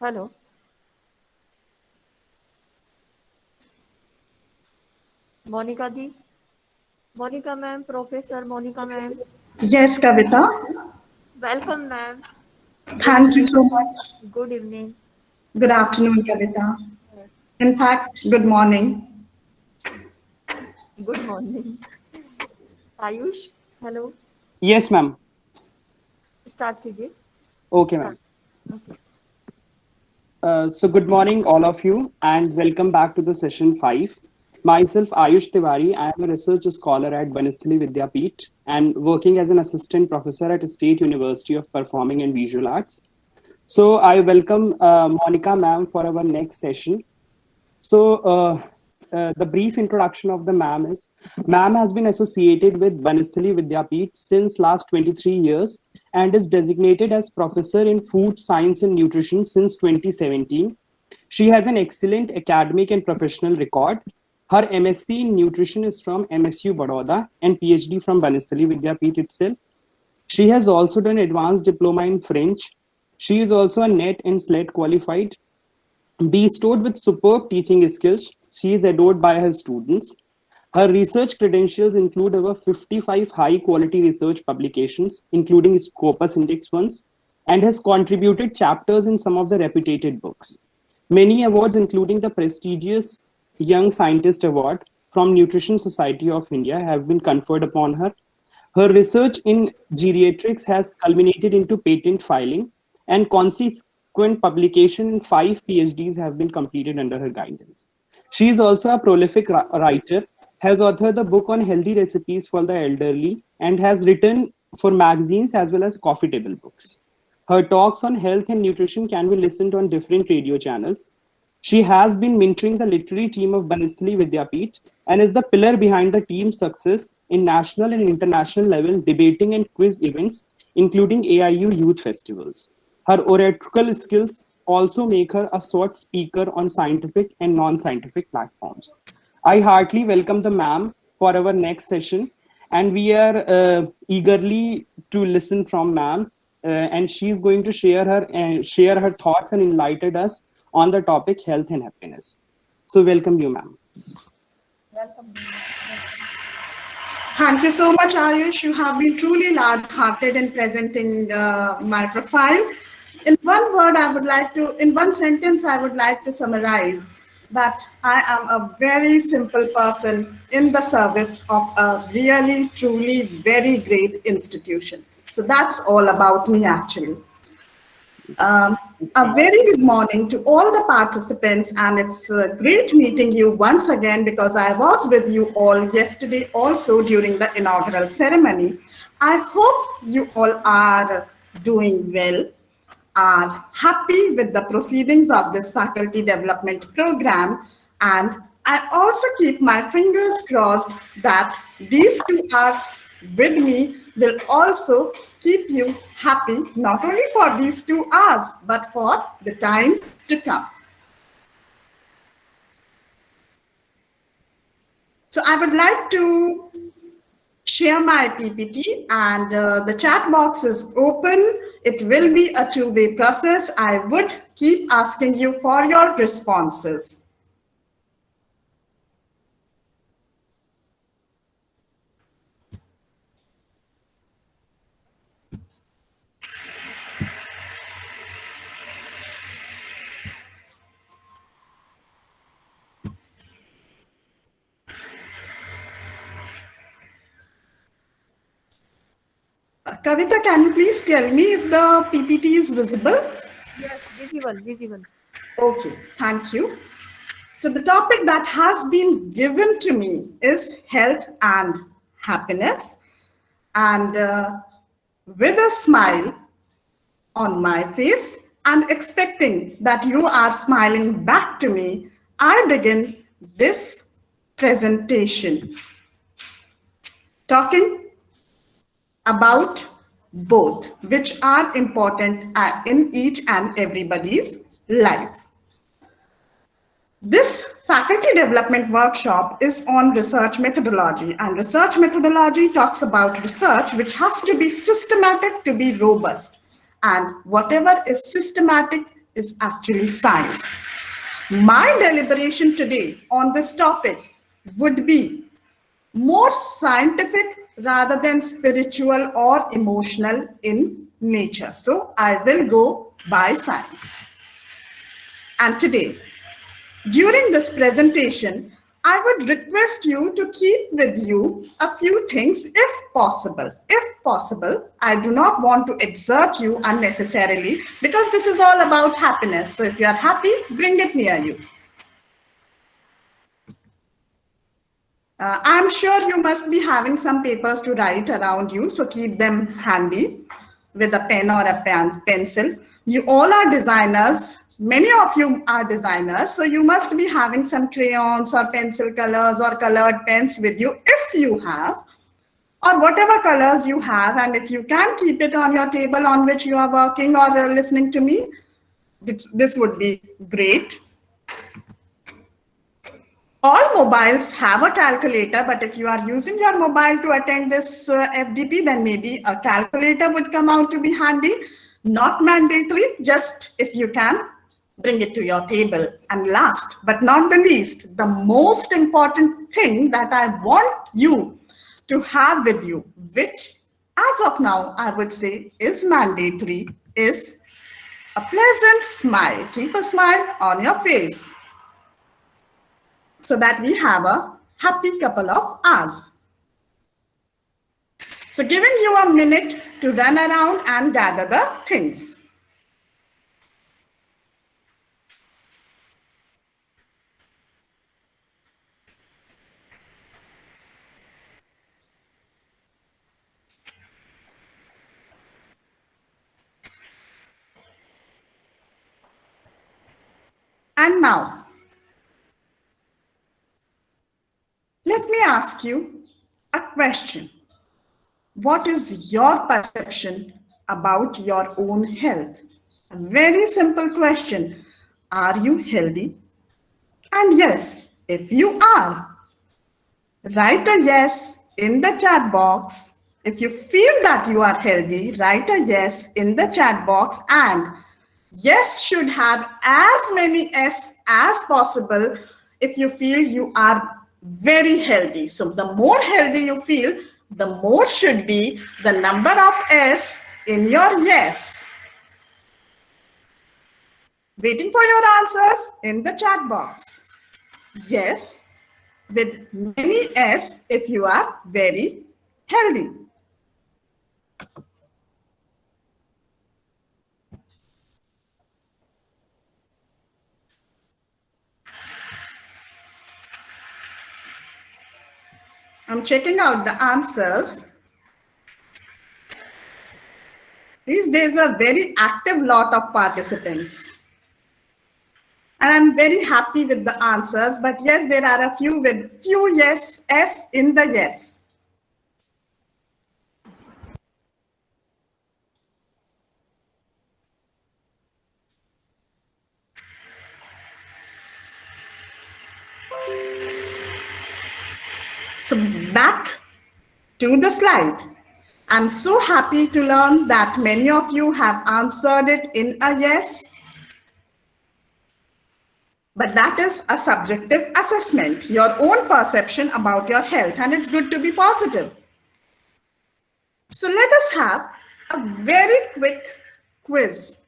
Hello, Monika di. Monika ma'am, Professor Monika ma'am. Yes, Kavita. Welcome ma'am. Good Thank you evening. so much. Good evening. Good afternoon, Kavita. Yes. In fact, good morning. Good morning. Ayush, hello. Yes, ma'am. Start कीजिए. Okay, Start. ma'am. Okay. So good morning, all of you, and welcome back to the session 5. Myself, Ayush Tiwari. I am a research scholar at Banasthali Vidyapith and working as an assistant professor at State University of Performing and Visual Arts. So I welcome Monica ma'am for our next session. So the brief introduction of the ma'am is, ma'am has been associated with Banasthali Vidyapith since last 23 years and is designated as professor in food science and nutrition since 2017. She has an excellent academic and professional record. Her MSc in nutrition is from MSU Baroda and PhD from Banasthali Vidyapith itself. She has also done advanced diploma in French. She is also a NET and SLET qualified. Bestowed with superb teaching skills, she is adored by her students. Her research credentials include over 55 high quality research publications, including Scopus Index ones, and has contributed chapters in some of the reputed books. Many awards, including the prestigious Young Scientist Award from Nutrition Society of India, have been conferred upon her. Her research in geriatrics has culminated into patent filing, and consequent publication in 5 PhDs have been completed under her guidance. She is also a prolific writer, has authored the book on healthy recipes for the elderly, and has written for magazines as well as coffee table books. Her talks on health and nutrition can be listened on different radio channels. She has been mentoring the literary team of Banasthali Vidyapith and is the pillar behind the team's success in national and international level debating and quiz events, including AIU youth festivals. Her oratorical skills also make her a sought speaker on scientific and non-scientific platforms. I heartily welcome the ma'am for our next session, and we are eagerly to listen from ma'am, and she's going to share her thoughts and enlighten us on the topic health and happiness. So welcome you, ma'am. Welcome ma'am. Welcome. Thank you so much, Ayush. You have been truly large-hearted in presenting my profile. In one word, in one sentence, I would like to summarize that I am a very simple person in the service of a really, truly very great institution. So that's all about me, actually. A very good morning to all the participants, and it's great meeting you once again because I was with you all yesterday also during the inaugural ceremony. I hope you all are doing well, are happy with the proceedings of this faculty development program, and I also keep my fingers crossed that these 2 hours with me will also keep you happy, not only for these 2 hours, but for the times to come. So I would like to share my PPT, and the chat box is open. It will be a two-way process. I would keep asking you for your responses. Kavita, can you please tell me if the PPT is visible? Yes, visible, visible. Okay, thank you. So the topic that has been given to me is health and happiness. And with a smile on my face and expecting that you are smiling back to me, I begin this presentation talking about both, which are important in each and everybody's life. This faculty development workshop is on research methodology, and research methodology talks about research which has to be systematic to be robust. And whatever is systematic is actually science. My deliberation today on this topic would be more scientific rather than spiritual or emotional in nature. So I will go by science. And today, during this presentation, I would request you to keep with you a few things if possible. If possible, I do not want to exert you unnecessarily because this is all about happiness. So if you are happy, bring it near you. I'm sure you must be having some papers to write around you, so keep them handy with a pen or a pencil. You all are designers. Many of you are designers, so you must be having some crayons or pencil colors or colored pens with you if you have, or whatever colors you have. And if you can keep it on your table on which you are working or listening to me, this would be great. All mobiles have a calculator, but if you are using your mobile to attend this FDP, then maybe a calculator would come out to be handy. Not mandatory, just if you can, bring it to your table. And last but not the least, the most important thing that I want you to have with you, which as of now, I would say is mandatory, is a pleasant smile. Keep a smile on your face, so that we have a happy couple of hours. So giving you a minute to run around and gather the things. And now, let me ask you a question. What is your perception about your own health? A very simple question. Are you healthy? And yes, if you are, write a yes in the chat box. If you feel that you are healthy, write a yes in the chat box. And yes should have as many S as possible if you feel you are very healthy. So the more healthy you feel, the more should be the number of S in your yes. Waiting for your answers in the chat box. Yes, with many S if you are very healthy. I'm checking out the answers. These days are very active lot of participants. And I'm very happy with the answers, but yes, there are a few with few yes, S in the yes. So back to the slide. I'm so happy to learn that many of you have answered it in a yes. But that is a subjective assessment, your own perception about your health, and it's good to be positive. So let us have a very quick quiz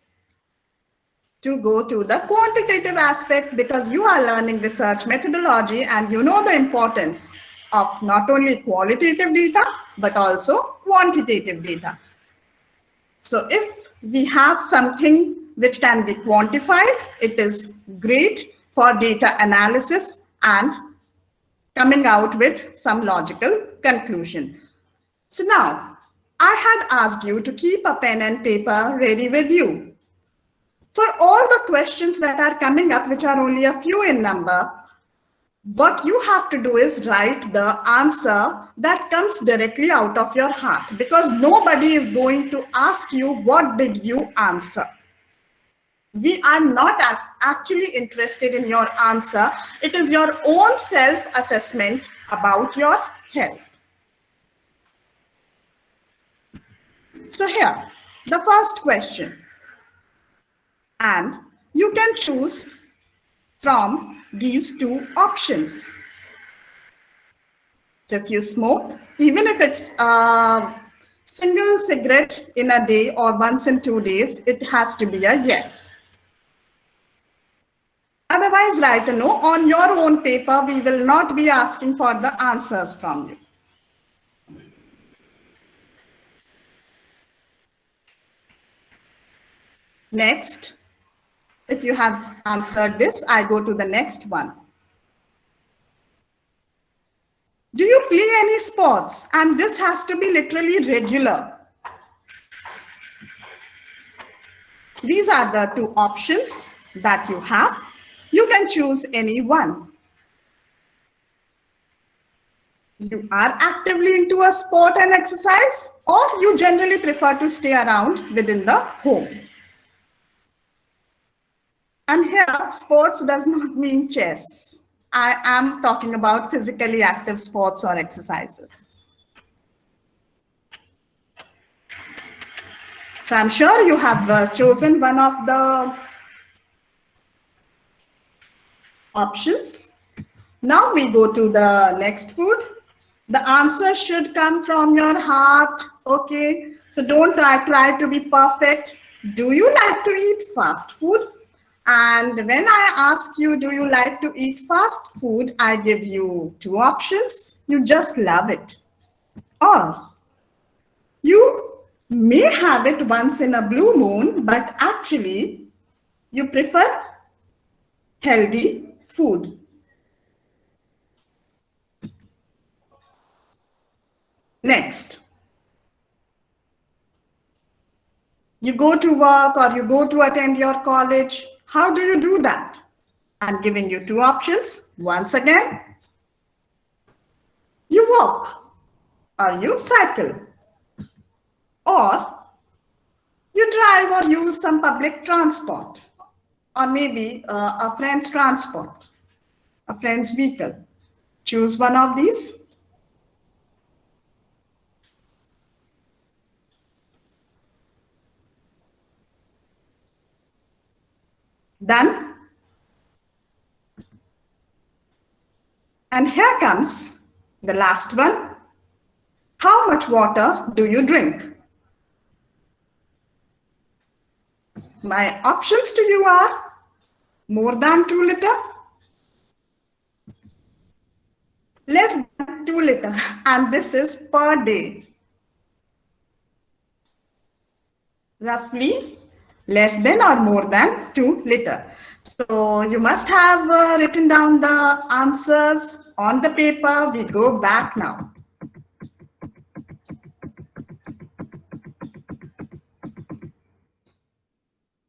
to go to the quantitative aspect, because you are learning research methodology and you know the importance of not only qualitative data, but also quantitative data. So if we have something which can be quantified, it is great for data analysis and coming out with some logical conclusion. So now, I had asked you to keep a pen and paper ready with you. For all the questions that are coming up, which are only a few in number, what you have to do is write the answer that comes directly out of your heart, because nobody is going to ask you what did you answer. We are not actually interested in your answer. It is your own self-assessment about your health. So here, the first question. And You can choose from these two options. So if you smoke, even if it's a single cigarette in a day or once in 2 days, it has to be a yes. Otherwise, write a no on your own paper. We will not be asking for the answers from you. Next, if you have answered this, I go to the next one. Do you play any sports? And this has to be literally regular. These are the two options that you have. You can choose any one. You are actively into a sport and exercise, or you generally prefer to stay around within the home. And here, sports does not mean chess. I am talking about physically active sports or exercises. So I'm sure you have chosen one of the options. Now we go to the next food. The answer should come from your heart. Okay, so don't try to be perfect. Do you like to eat fast food? And when I ask you, do you like to eat fast food? I give you two options. You just love it. Or you may have it once in a blue moon, but actually you prefer healthy food. Next, you go to work or you go to attend your college. How do you do that? I'm giving you two options. Once again, you walk or you cycle, or you drive or use some public transport, or maybe a friend's transport, a friend's vehicle. Choose one of these. Done? And here comes the last one. How much water do you drink? My options to you are more than 2 liters, less than 2 liters, and this is per day. Roughly less than or more than 2 liters. So you must have written down the answers on the paper. We go back now.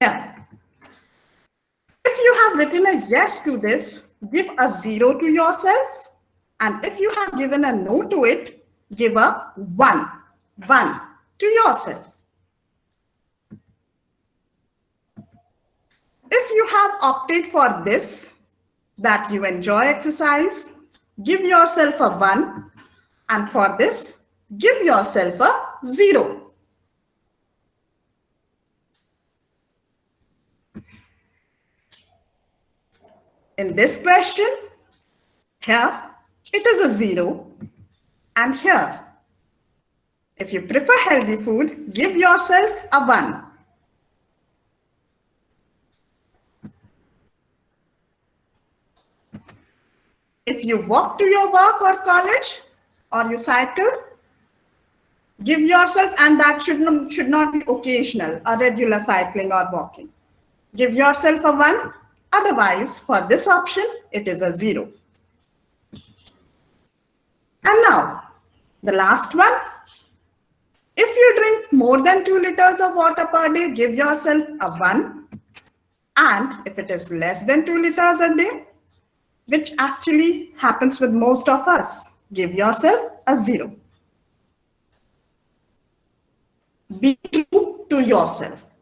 Yeah. If you have written a yes to this, give a 0 to yourself. And if you have given a no to it, give a 1 to yourself. If you have opted for this, that you enjoy exercise, give yourself a 1. And for this, give yourself a 0. In this question, here it is a 0. And here, if you prefer healthy food, give yourself a 1. If you walk to your work or college, or you cycle, give yourself, and that should not be occasional, a regular cycling or walking. Give yourself a 1. Otherwise, for this option, it is a 0. And now, the last one. If you drink more than 2 liters of water per day, give yourself a 1. And if it is less than 2 liters a day, which actually happens with most of us, give yourself a 0. Be true to yourself.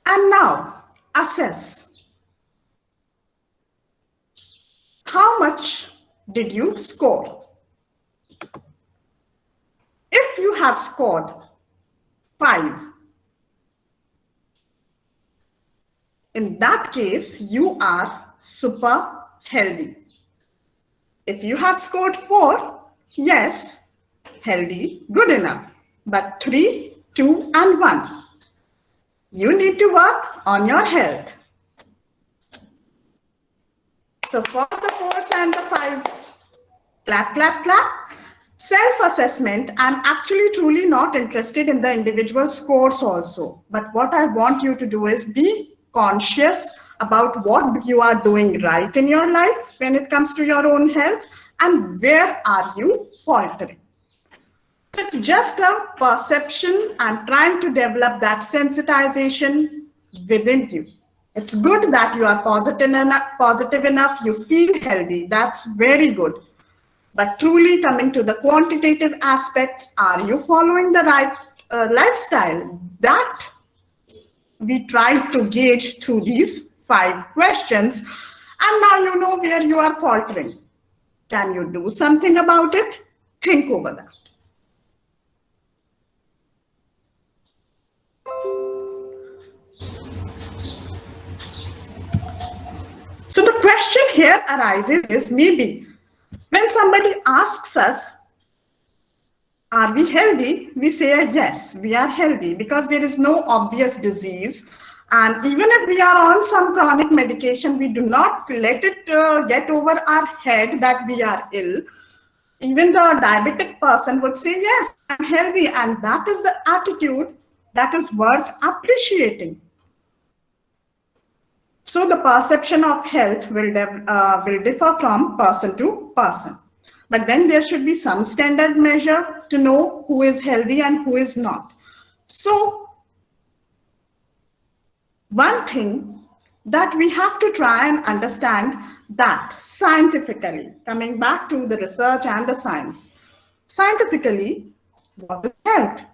And now, assess. How much did you score? If you have scored 5, In that case, you are super healthy. If you have scored 4, yes, healthy, good enough. But 3, 2, and 1, you need to work on your health. So for the 4s and the 5s, clap, clap, clap. Self-assessment, I'm actually truly not interested in the individual scores also. But what I want you to do is be conscious about what you are doing right in your life when it comes to your own health and where are you faltering. It's just a perception and trying to develop that sensitization within you. It's good that you are positive enough, you feel healthy. That's very good. But truly coming to the quantitative aspects, are you following the right lifestyle? That we tried to gauge through these 5 questions. And now you know where you are faltering. Can you do something about it? Think over that. So the question here arises is maybe when somebody asks us, are we healthy? We say, yes, we are healthy because there is no obvious disease. And even if we are on some chronic medication, we do not let it get over our head that we are ill. Even the diabetic person would say, yes, I'm healthy. And that is the attitude that is worth appreciating. So the perception of health will differ from person to person. But then there should be some standard measure to know who is healthy and who is not. So one thing that we have to try and understand that scientifically, coming back to the research and the science, scientifically, what is health?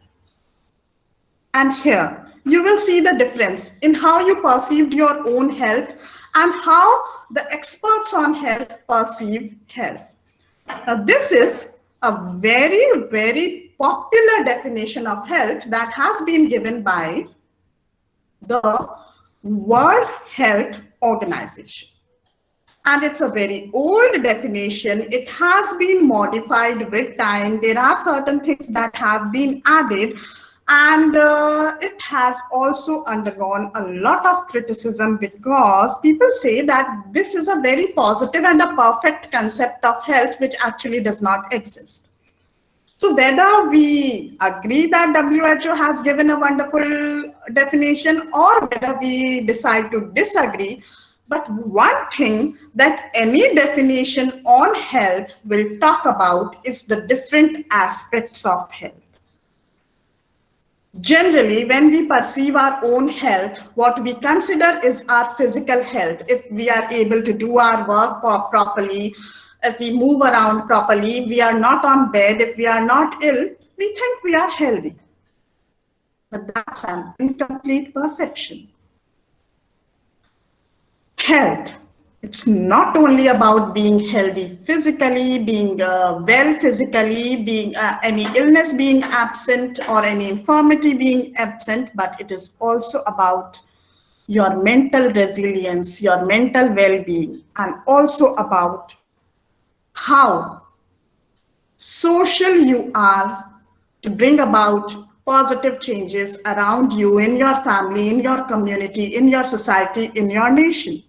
And here, you will see the difference in how you perceived your own health and how the experts on health perceive health. Now, this is a very, very popular definition of health that has been given by the World Health Organization. And it's a very old definition. It has been modified with time. There are certain things that have been added. And it has also undergone a lot of criticism because people say that this is a very positive and a perfect concept of health, which actually does not exist. So whether we agree that WHO has given a wonderful definition or whether we decide to disagree, but one thing that any definition on health will talk about is the different aspects of health. Generally, when we perceive our own health, what we consider is our physical health. If we are able to do our work properly, if we move around properly, we are not on bed, if we are not ill, we think we are healthy. But that's an incomplete perception. Health. It's not only about being healthy physically, being well physically, being any illness being absent or any infirmity being absent, but it is also about your mental resilience, your mental well-being, and also about how social you are to bring about positive changes around you, in your family, in your community, in your society, in your nation.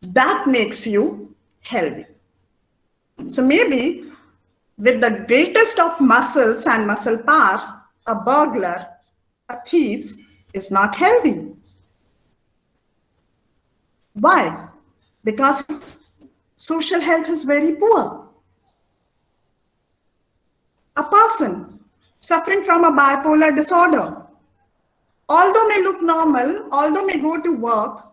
That makes you healthy. So maybe with the greatest of muscles and muscle power, a burglar, a thief is not healthy. Why? Because his social health is very poor. A person suffering from a bipolar disorder, although may look normal, although may go to work,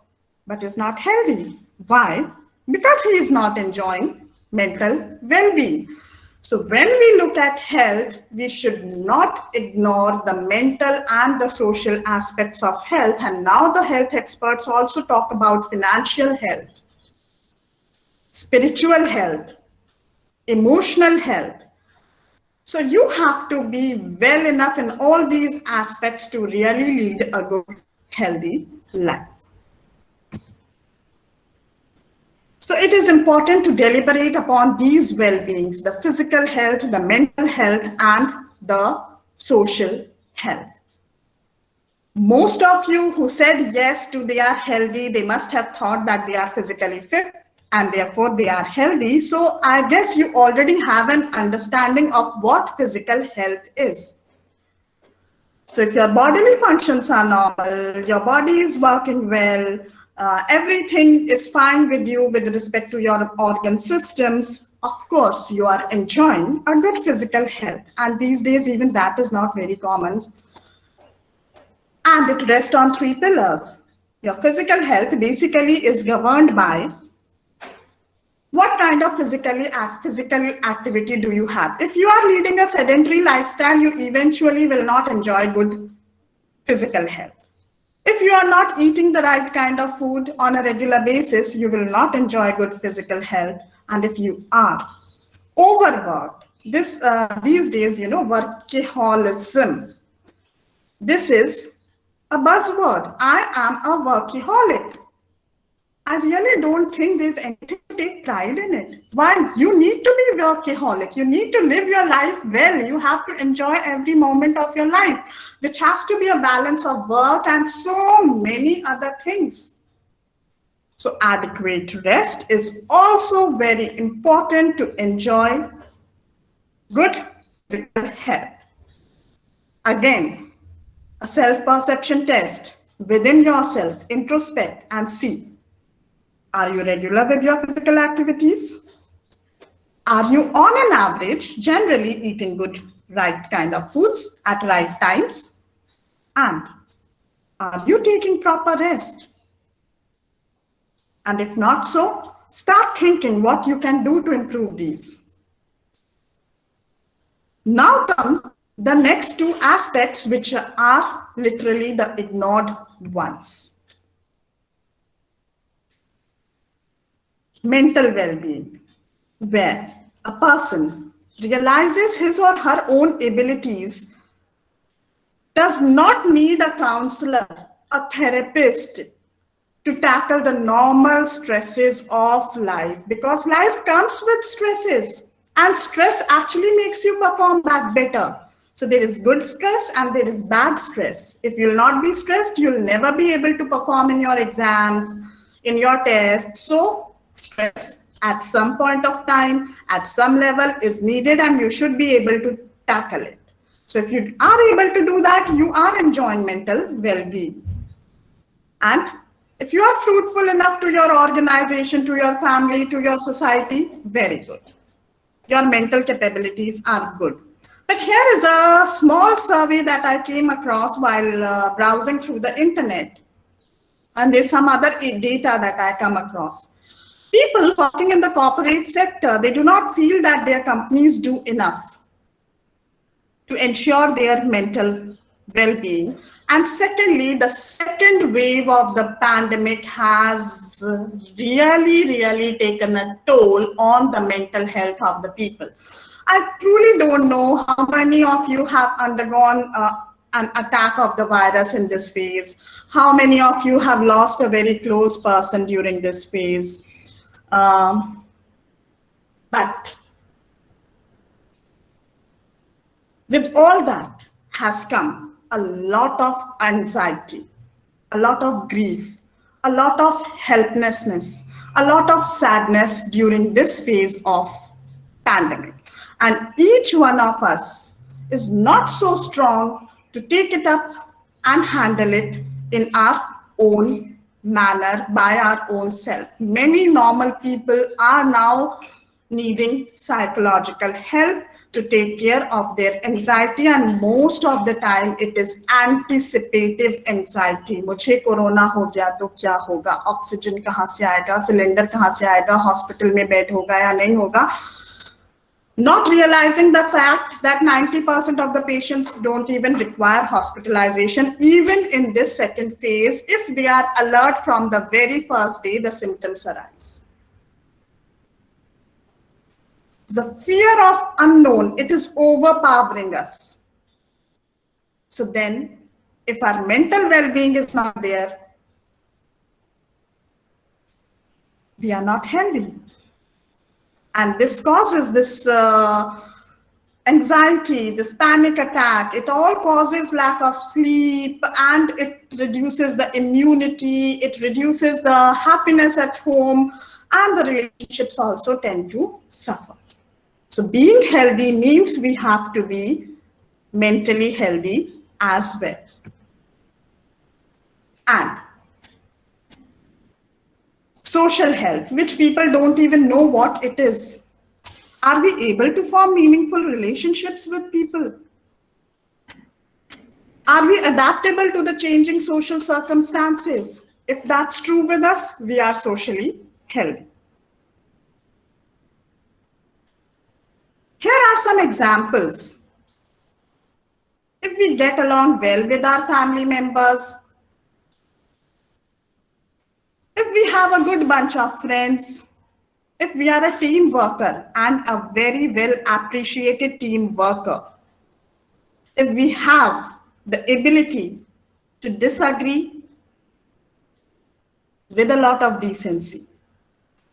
but is not healthy. Why? Because he is not enjoying mental well-being. So when we look at health, we should not ignore the mental and the social aspects of health. And now the health experts also talk about financial health, spiritual health, emotional health. So you have to be well enough in all these aspects to really lead a good life. healthy life. So it is important to deliberate upon these well-beings, the physical health, the mental health, and the social health. Most of you who said yes to they are healthy, they must have thought that they are physically fit and therefore they are healthy. So I guess you already have an understanding of what physical health is. So if your bodily functions are normal, your body is working well, everything is fine with you with respect to your organ systems, of course, you are enjoying a good physical health. And these days, even that is not very common. And it rests on three pillars. Your physical health basically is governed by what kind of physical activity do you have. If you are leading a sedentary lifestyle, you eventually will not enjoy good physical health. If you are not eating the right kind of food on a regular basis, you will not enjoy good physical health. And if you are overworked, these days, workaholism, this is a buzzword. I am a workaholic. I really don't think there's anything to take pride in it. Why? You need to be workaholic. You need to live your life well. You have to enjoy every moment of your life, which has to be a balance of work and so many other things. So adequate rest is also very important to enjoy good physical health. Again, a self-perception test within yourself, introspect and see. Are you regular with your physical activities? Are you on an average generally eating good, right kind of foods at right times? And are you taking proper rest? And if not so, start thinking what you can do to improve these. Now come the next two aspects, which are literally the ignored ones. Mental well-being, where a person realizes his or her own abilities, does not need a counselor, a therapist to tackle the normal stresses of life, because life comes with stresses and stress actually makes you perform back better. So there is good stress and there is bad stress. If you'll not be stressed, you'll never be able to perform in your exams, in your tests. So stress at some point of time, at some level is needed and you should be able to tackle it. So if you are able to do that, you are enjoying mental well-being. And if you are fruitful enough to your organization, to your family, to your society, very good. Your mental capabilities are good. But here is a small survey that I came across while browsing through the internet. And there's some other data that I come across. People working in the corporate sector, they do not feel that their companies do enough to ensure their mental well-being. And secondly, the second wave of the pandemic has really taken a toll on the mental health of the people. I truly don't know how many of you have undergone an attack of the virus in this phase. How many of you have lost a very close person during this phase? But with all that has come a lot of anxiety, a lot of grief, a lot of helplessness, a lot of sadness during this phase of pandemic. And each one of us is not so strong to take it up and handle it in our own manner by our own self. Many normal people are now needing psychological help to take care of their anxiety, and most of the time it is anticipative anxiety. मुझे corona हो गया तो क्या होगा, oxygen कहाँ से आएगा, cylinder कहाँ से आएगा, हॉस्पिटल में बेड होगा या नहीं होगा, not realizing the fact that 90% of the patients don't even require hospitalization, even in this second phase, if they are alert from the very first day the symptoms arise. The fear of unknown, it is overpowering us. So then If our mental well-being is not there, we are not healthy. And this causes this anxiety, this panic attack. It all causes lack of sleep, and it reduces the immunity, it reduces the happiness at home, and the relationships also tend to suffer. So being healthy means we have to be mentally healthy as well. And social health, which people don't even know what it is. Are we able to form meaningful relationships with people? Are we adaptable to the changing social circumstances? If that's true with us, we are socially healthy. Here are some examples. If we get along well with our family members, if we have a good bunch of friends, if we are a team worker and a very well appreciated team worker, if we have the ability to disagree with a lot of decency,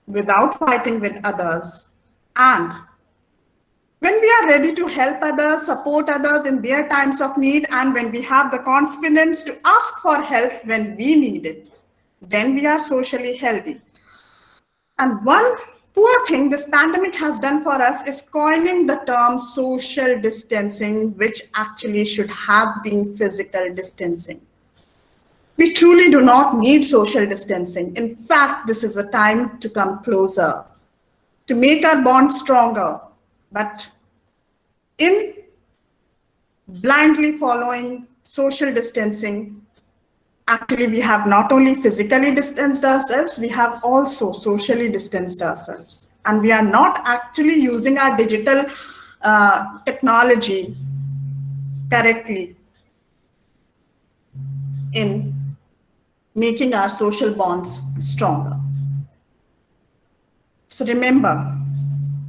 without fighting with others, and when we are ready to help others, support others in their times of need, and when we have the confidence to ask for help when we need it, then we are socially healthy. And one poor thing this pandemic has done for us is coining the term social distancing, which actually should have been physical distancing. We truly do not need social distancing. In fact, this is a time to come closer, to make our bond stronger. But in blindly following social distancing, actually, we have not only physically distanced ourselves, we have also socially distanced ourselves. And we are not actually using our digital technology correctly in making our social bonds stronger. So remember,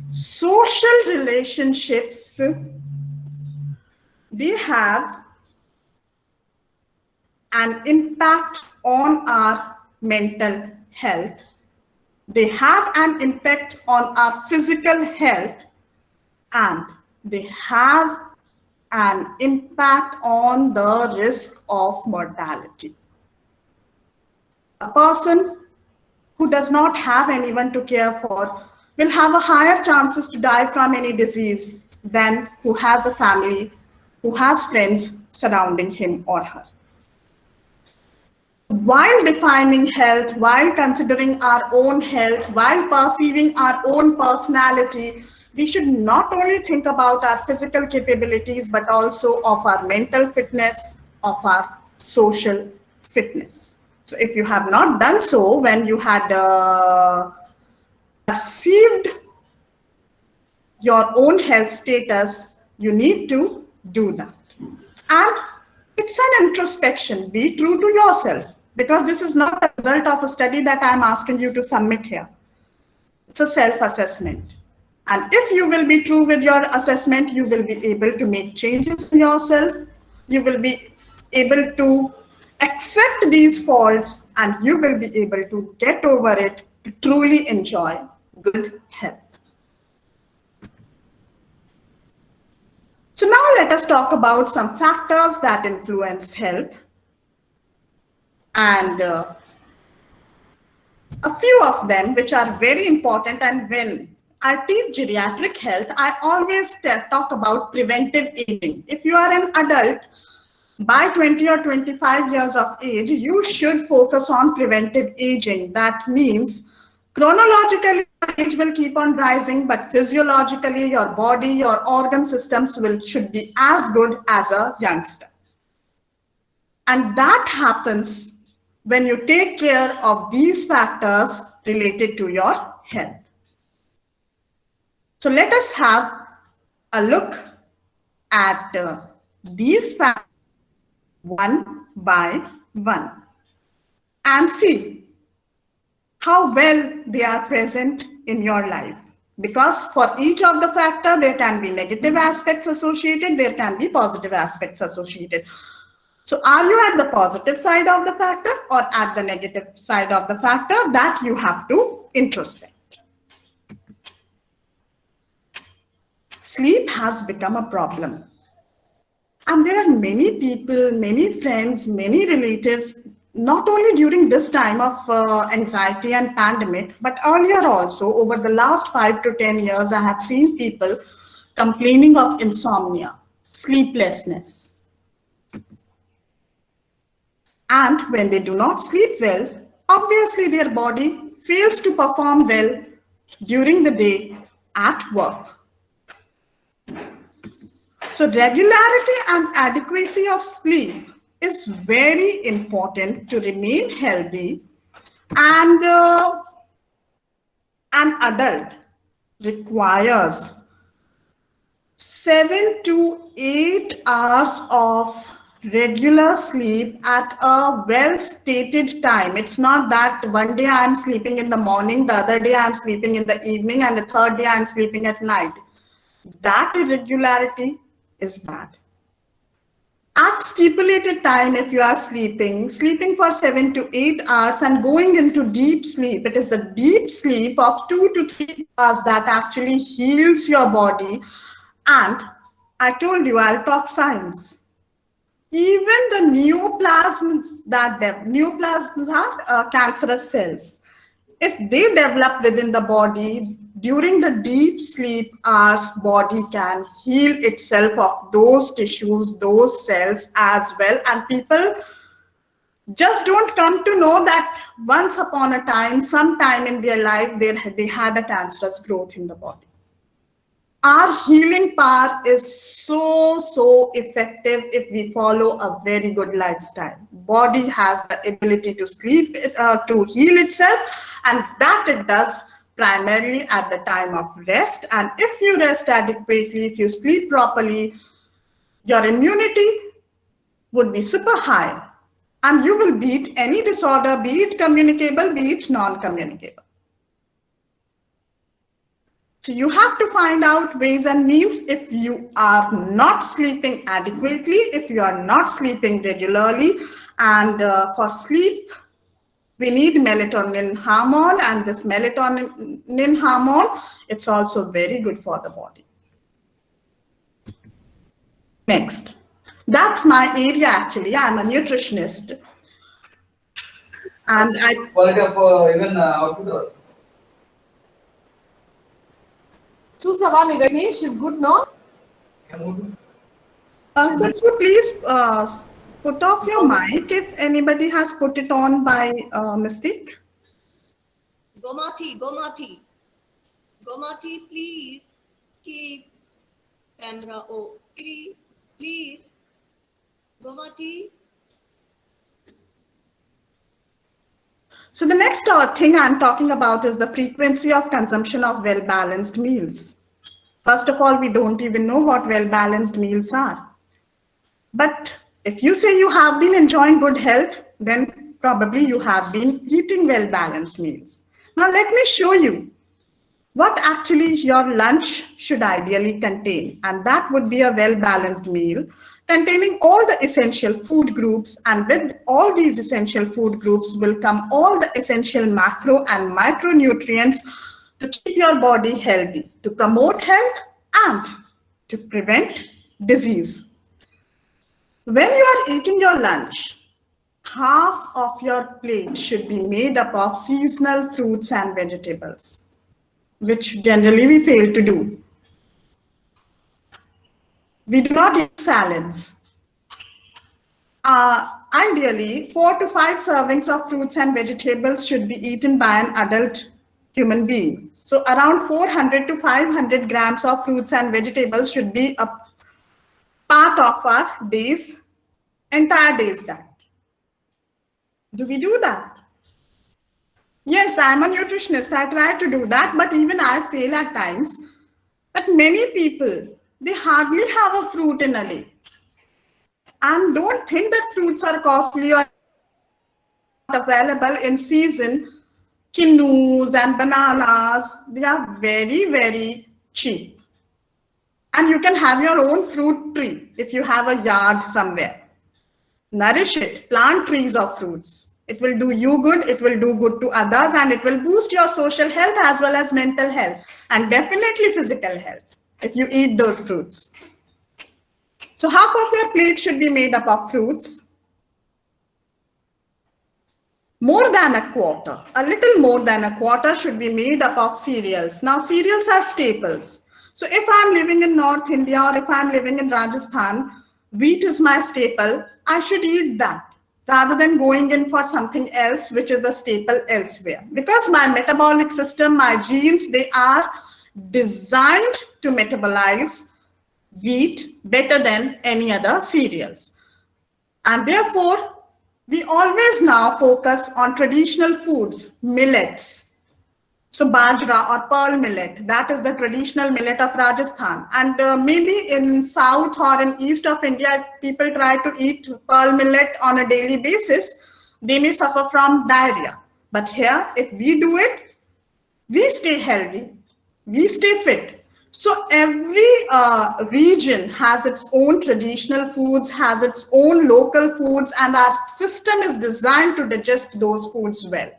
social relationships, they have an impact on our mental health. They have an impact on our physical health, and they have an impact on the risk of mortality. A person who does not have anyone to care for will have a higher chances to die from any disease than who has a family, who has friends surrounding him or her. While defining health, while considering our own health, while perceiving our own personality, we should not only think about our physical capabilities, but also of our mental fitness, of our social fitness. So if you have not done so when you had perceived your own health status, you need to do that. And it's an introspection. Be true to yourself, because this is not a result of a study that I'm asking you to submit here. It's a self-assessment. And if you will be true with your assessment, you will be able to make changes in yourself. You will be able to accept these faults, and you will be able to get over it to truly enjoy good health. So now let us talk about some factors that influence health. And a few of them which are very important, and when I teach geriatric health, I always talk about preventive aging. If you are an adult, by 20 or 25 years of age, you should focus on preventive aging. That means chronologically, age will keep on rising, but physiologically, your body, your organ systems should be as good as a youngster. And that happens when you take care of these factors related to your health. So let us have a look at these factors one by one and see how well they are present in your life. Because for each of the factor, there can be negative aspects associated, there can be positive aspects associated. So are you at the positive side of the factor or at the negative side of the factor? That you have to introspect. Sleep has become a problem. And there are many people, many friends, many relatives, not only during this time of anxiety and pandemic, but earlier also, over the last 5 to 10 years, I have seen people complaining of insomnia, sleeplessness. And when they do not sleep well, obviously their body fails to perform well during the day at work. So regularity and adequacy of sleep is very important to remain healthy, and an adult requires 7 to 8 hours of regular sleep at a well stated time. It's not that one day I'm sleeping in the morning, the other day I'm sleeping in the evening, and the third day I'm sleeping at night. That irregularity is bad. At stipulated time, if you are sleeping for 7 to 8 hours and going into deep sleep, it is the deep sleep of 2 to 3 hours that actually heals your body. And I told you, I'll talk science. Even the neoplasms are cancerous cells. If they develop within the body during the deep sleep hours, body can heal itself of those tissues, those cells as well. And people just don't come to know that once upon a time, sometime in their life, they had a cancerous growth in the body. Our healing power is so effective if we follow a very good lifestyle. Body has the ability to sleep, to heal itself, and that it does primarily at the time of rest. And if you rest adequately, if you sleep properly, your immunity would be super high, and you will beat any disorder, be it communicable, be it non-communicable. So you have to find out ways and means. If you are not sleeping adequately, if you are not sleeping regularly, and for sleep, we need melatonin hormone, and this melatonin hormone, it's also very good for the body. Next, that's my area actually. I'm a nutritionist. And I quality of even output. Choose Savani, Ganesh is good, no? could you please put off your mic if anybody has put it on by mistake? Gomathi, please keep camera on. Please, Gomathi. So the next thing I'm talking about is the frequency of consumption of well-balanced meals. First of all, we don't even know what well-balanced meals are. But if you say you have been enjoying good health, then probably you have been eating well-balanced meals. Now let me show you what actually your lunch should ideally contain. And that would be a well-balanced meal containing all the essential food groups. And with all these essential food groups will come all the essential macro and micronutrients to keep your body healthy, to promote health and to prevent disease. When you are eating your lunch, half of your plate should be made up of seasonal fruits and vegetables, which generally we fail to do. We do not eat salads. Ideally, 4 to 5 servings of fruits and vegetables should be eaten by an adult human being. So around 400 to 500 grams of fruits and vegetables should be a part of our entire day's diet. Do we do that? Yes, I'm a nutritionist. I try to do that, but even I fail at times. But many people, they hardly have a fruit in a day. And don't think that fruits are costly or available in season. Kinnus and bananas, they are very cheap. And you can have your own fruit tree if you have a yard somewhere. Nourish it. Plant trees of fruits. It will do you good, it will do good to others, and it will boost your social health as well as mental health, and definitely physical health if you eat those fruits. So half of your plate should be made up of fruits. More than a quarter, a little more than a quarter should be made up of cereals. Now, cereals are staples. So if I'm living in North India or if I'm living in Rajasthan, wheat is my staple, I should eat that rather than going in for something else, which is a staple elsewhere. Because my metabolic system, my genes, they are designed to metabolize wheat better than any other cereals. And therefore, we always now focus on traditional foods, millets. So bajra or pearl millet, that is the traditional millet of Rajasthan. And maybe in south or in east of India, if people try to eat pearl millet on a daily basis, they may suffer from diarrhea. But here, if we do it, we stay healthy, we stay fit. So every region has its own traditional foods, has its own local foods, and our system is designed to digest those foods well.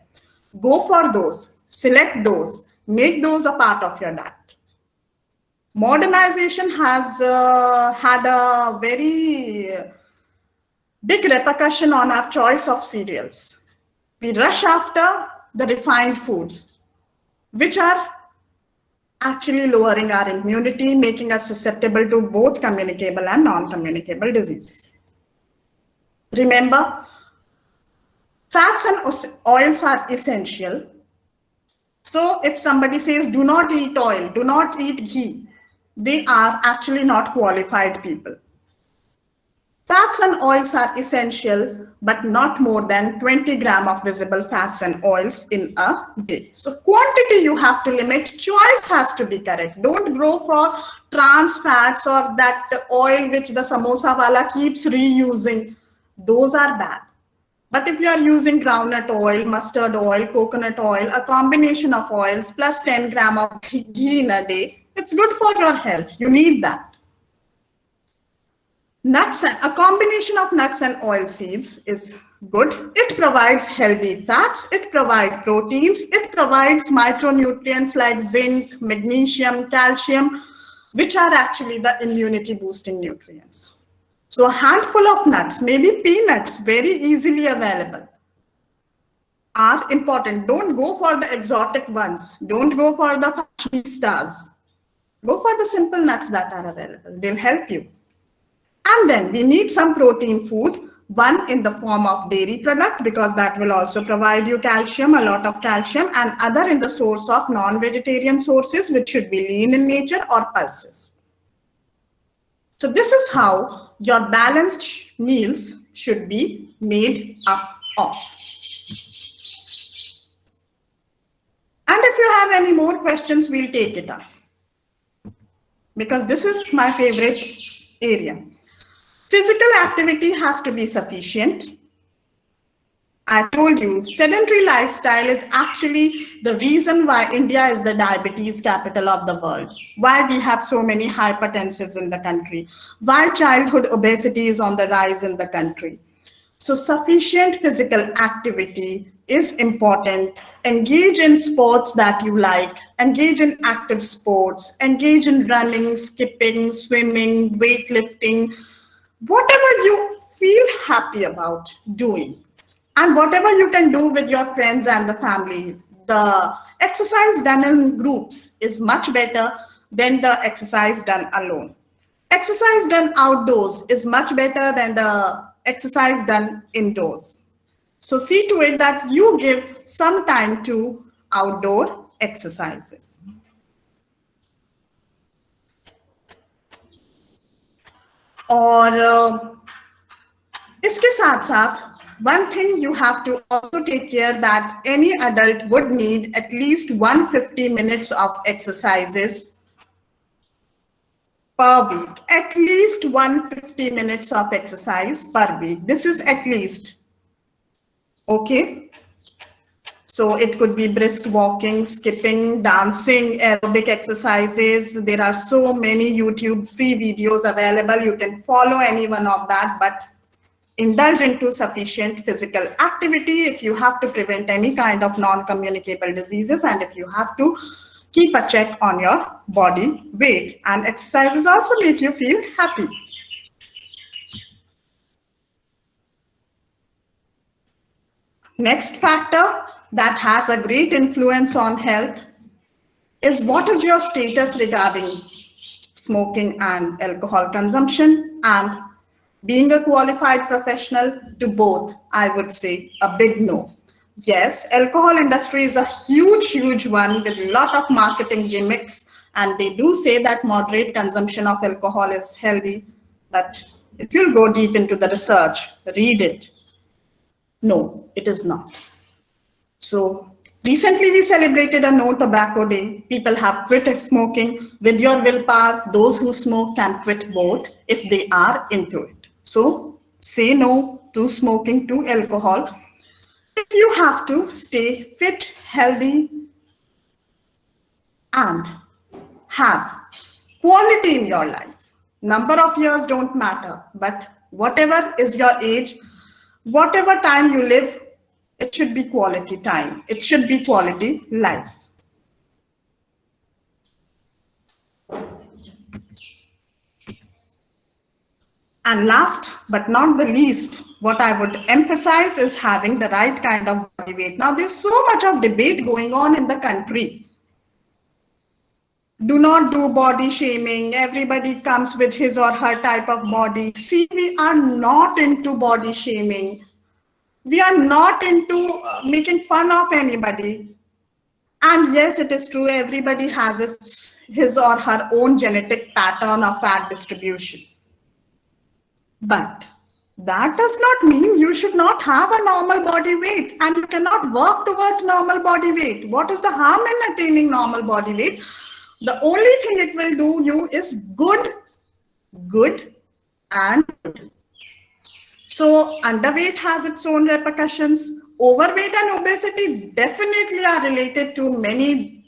Go for those, select those, make those a part of your diet. Modernization has had a very big repercussion on our choice of cereals. We rush after the refined foods, which are actually lowering our immunity, making us susceptible to both communicable and non-communicable diseases. Remember, fats and oils are essential. So if somebody says, do not eat oil, do not eat ghee, they are actually not qualified people. Fats and oils are essential, but not more than 20 grams of visible fats and oils in a day. So quantity you have to limit, choice has to be correct. Don't go for trans fats or that oil which the samosa wala keeps reusing. Those are bad. But if you are using groundnut oil, mustard oil, coconut oil, a combination of oils plus 10 grams of ghee in a day, it's good for your health. You need that. Nuts, a combination of nuts and oil seeds is good. It provides healthy fats, it provides proteins, it provides micronutrients like zinc, magnesium, calcium, which are actually the immunity boosting nutrients. So a handful of nuts, maybe peanuts, very easily available, are important. Don't go for the exotic ones. Don't go for the fashionistas. Go for the simple nuts that are available. They'll help you. And then we need some protein food, one in the form of dairy product, because that will also provide you calcium, a lot of calcium, and other in the source of non-vegetarian sources, which should be lean in nature or pulses. So this is how your balanced meals should be made up of. And if you have any more questions, we'll take it up, because this is my favorite area. Physical activity has to be sufficient. I told you, sedentary lifestyle is actually the reason why India is the diabetes capital of the world, why we have so many hypertensives in the country, why childhood obesity is on the rise in the country. So sufficient physical activity is important. Engage in sports that you like, engage in active sports, engage in running, skipping, swimming, weightlifting, whatever you feel happy about doing, and whatever you can do with your friends and the family. The exercise done in groups is much better than the exercise done alone. Exercise done outdoors is much better than the exercise done indoors. So see to it that you give some time to outdoor exercises. और इसके साथ साथ one thing you have to also take care that any adult would need at least 150 minutes of exercises per week. At least 150 minutes of exercise per week. This is at least. Okay. So it could be brisk walking, skipping, dancing, aerobic exercises. There are so many YouTube free videos available. You can follow any one of that, but indulge into sufficient physical activity, if you have to prevent any kind of non-communicable diseases, and if you have to keep a check on your body weight. And exercises also make you feel happy. Next factor that has a great influence on health is what is your status regarding smoking and alcohol consumption. And being a qualified professional, to both, I would say a big no. Yes, alcohol industry is a huge one with a lot of marketing gimmicks, and they do say that moderate consumption of alcohol is healthy. But if you go deep into the research, read it, no, it is not. So recently we celebrated a no tobacco day. People have quit smoking. With your willpower, those who smoke can quit both if they are into it. So say no to smoking, to alcohol. If you have to stay fit, healthy, and have quality in your life. Number of years don't matter, but whatever is your age, whatever time you live, it should be quality time. It should be quality life. And last but not the least, what I would emphasize is having the right kind of body weight. Now, there's so much of debate going on in the country. Do not do body shaming. Everybody comes with his or her type of body. See, we are not into body shaming. We are not into making fun of anybody. And yes, it is true, everybody has his or her own genetic pattern of fat distribution. But that does not mean you should not have a normal body weight, and you cannot work towards normal body weight. What is the harm in attaining normal body weight? The only thing it will do you is good, and good. So underweight has its own repercussions. Overweight and obesity definitely are related to many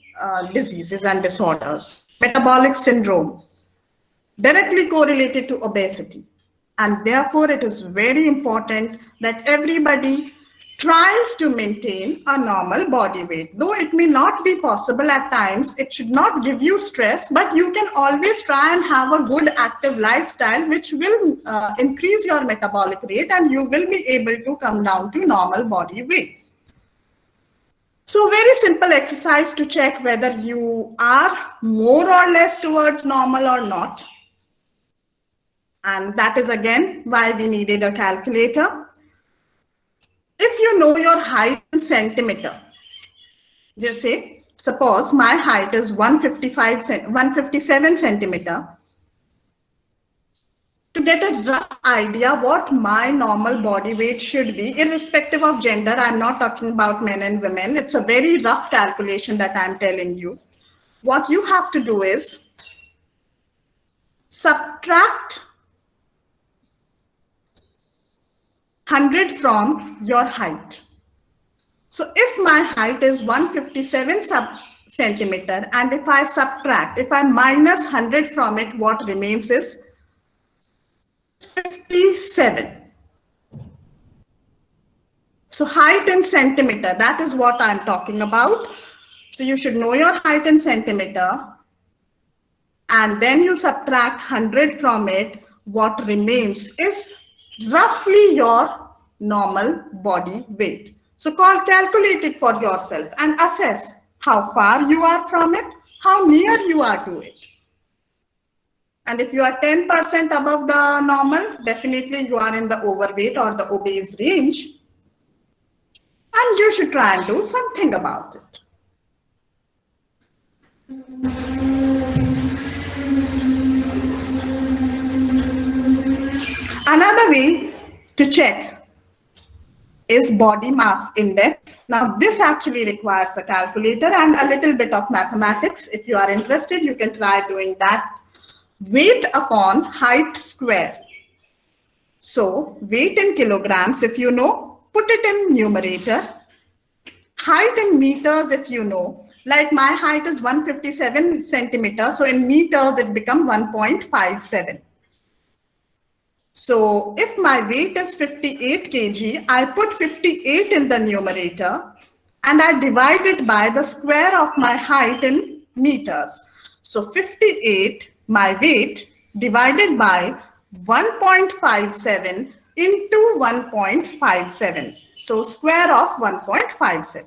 diseases and disorders. Metabolic syndrome, directly correlated to obesity. And therefore, it is very important that everybody tries to maintain a normal body weight. Though it may not be possible at times, it should not give you stress, but you can always try and have a good active lifestyle, which will increase your metabolic rate, and you will be able to come down to normal body weight. So very simple exercise to check whether you are more or less towards normal or not. And that is again why we needed a calculator. If you know your height in centimeter, just say, suppose my height is 157 centimeter. To get a rough idea what my normal body weight should be, irrespective of gender, I'm not talking about men and women. It's a very rough calculation that I'm telling you. What you have to do is subtract 100 from your height. So if my height is 157 centimeter, and if I minus 100 from it, what remains is 57. So height in centimeter, that is what I'm talking about. So you should know your height in centimeter, and then you subtract 100 from it. What remains is roughly your normal body weight. So calculate it for yourself and assess how far you are from it, how near you are to it. And if you are 10% above the normal, definitely you are in the overweight or the obese range. And you should try and do something about it. Another way to check is body mass index. Now, this actually requires a calculator and a little bit of mathematics. If you are interested, you can try doing that. Weight upon height square. So, weight in kilograms, if you know, put it in numerator. Height in meters, if you know, like my height is 157 centimeters. So, in meters, it becomes 1.57. So if my weight is 58 kg, I'll put 58 in the numerator and I divide it by the square of my height in meters. So 58, my weight, divided by 1.57 into 1.57. So square of 1.57.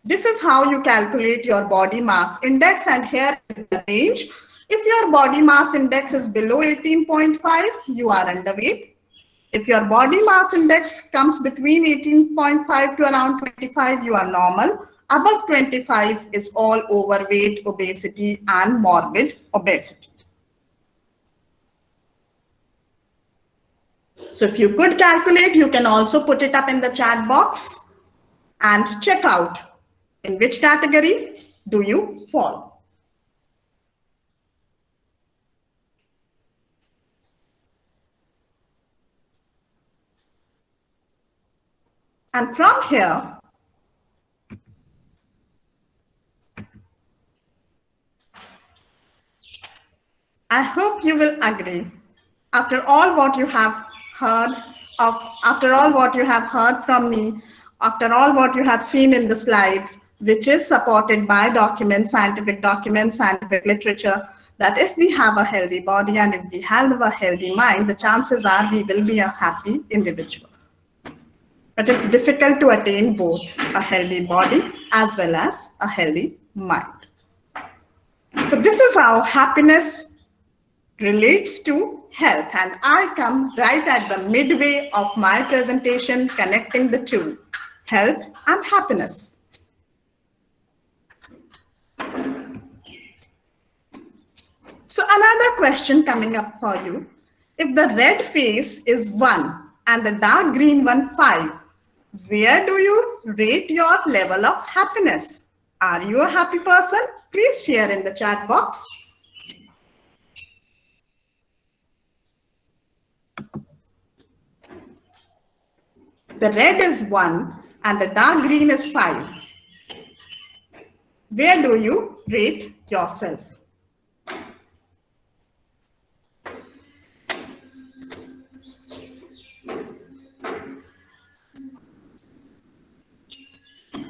This is how you calculate your body mass index, and here is the range. If your body mass index is below 18.5, you are underweight. If your body mass index comes between 18.5 to around 25, you are normal. Above 25 is all overweight, obesity, and morbid obesity. So if you could calculate, you can also put it up in the chat box and check out in which category do you fall. And from here, I hope you will agree, after all what you have heard after all what you have heard from me, after all what you have seen in the slides, which is supported by documents, scientific literature, that if we have a healthy body and if we have a healthy mind, the chances are we will be a happy individual. But it's difficult to attain both a healthy body as well as a healthy mind. So this is how happiness relates to health, and I come right at the midway of my presentation, connecting the two, health and happiness. So another question coming up for you. If the red face is 1 and the dark green one 5, where do you rate your level of happiness? Are you a happy person? Please share in the chat box. The red is 1 and the dark green is 5. Where do you rate yourself?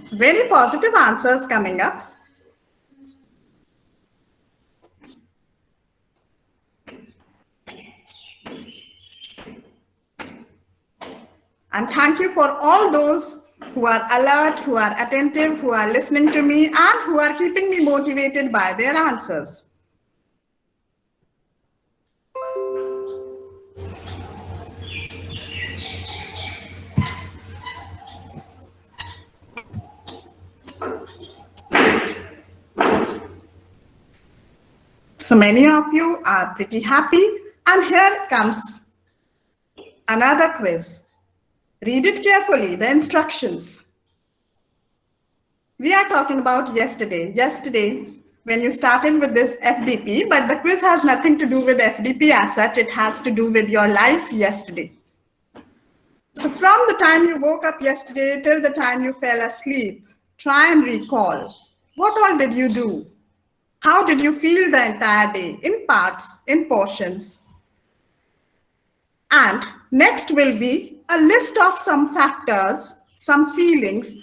So very positive answers coming up. And thank you for all those who are alert, who are attentive, who are listening to me, and who are keeping me motivated by their answers. So many of you are pretty happy, and here comes another quiz. Read it carefully, the instructions. We are talking about yesterday. Yesterday, when you started with this FDP, but the quiz has nothing to do with FDP as such. It has to do with your life yesterday. So from the time you woke up yesterday till the time you fell asleep, try and recall. What all did you do? How did you feel the entire day? In parts, in portions. And next will be a list of some factors, some feelings.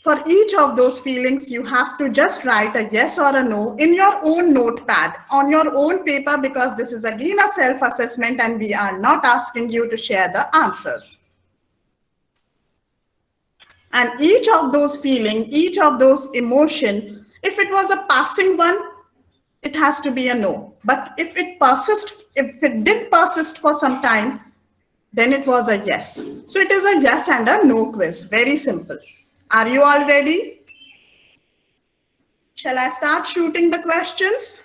For each of those feelings, you have to just write a yes or a no in your own notepad, on your own paper, because this is again a self-assessment and we are not asking you to share the answers. And each of those feelings, each of those emotion, if it was a passing one, it has to be a no. But if it did persist for some time, then it was a yes. So it is a yes and a no quiz. Very simple. Are you all ready? Shall I start shooting the questions?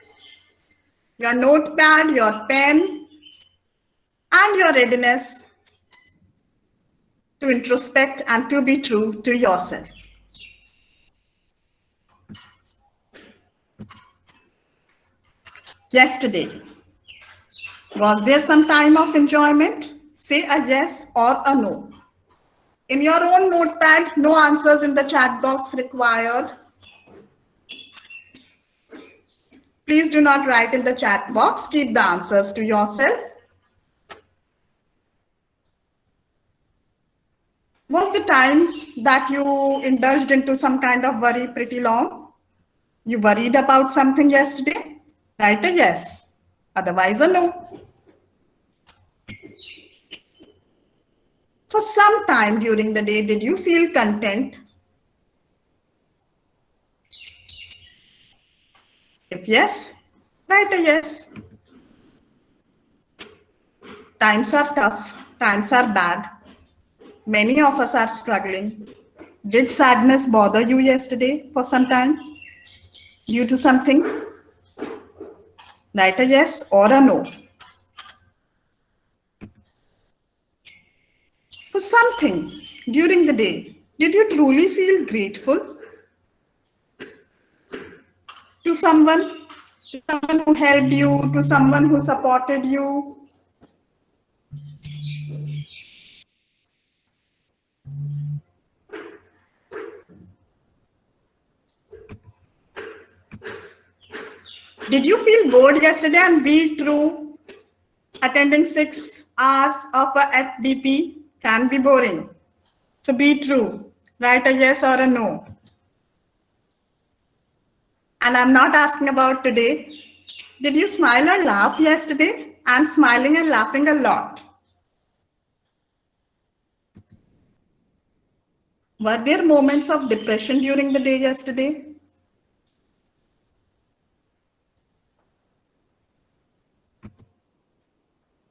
Your notepad, your pen, and your readiness to introspect and to be true to yourself. Yesterday, was there some time of enjoyment? Say a yes or a no. In your own notepad, no answers in the chat box required. Please do not write in the chat box. Keep the answers to yourself. Was the time that you indulged into some kind of worry pretty long? You worried about something yesterday? Write a yes, otherwise a no. For some time during the day, did you feel content? If yes, write a yes. Times are tough, times are bad. Many of us are struggling. Did sadness bother you yesterday for some time due to something? Write a yes or a no. For something during the day, did you truly feel grateful to someone who helped you, to someone who supported you? Did you feel bored yesterday? And be true, attending 6 hours of a FDP can be boring. So be true. Write a yes or a no. And I'm not asking about today. Did you smile or laugh yesterday? I'm smiling and laughing a lot. Were there moments of depression during the day yesterday?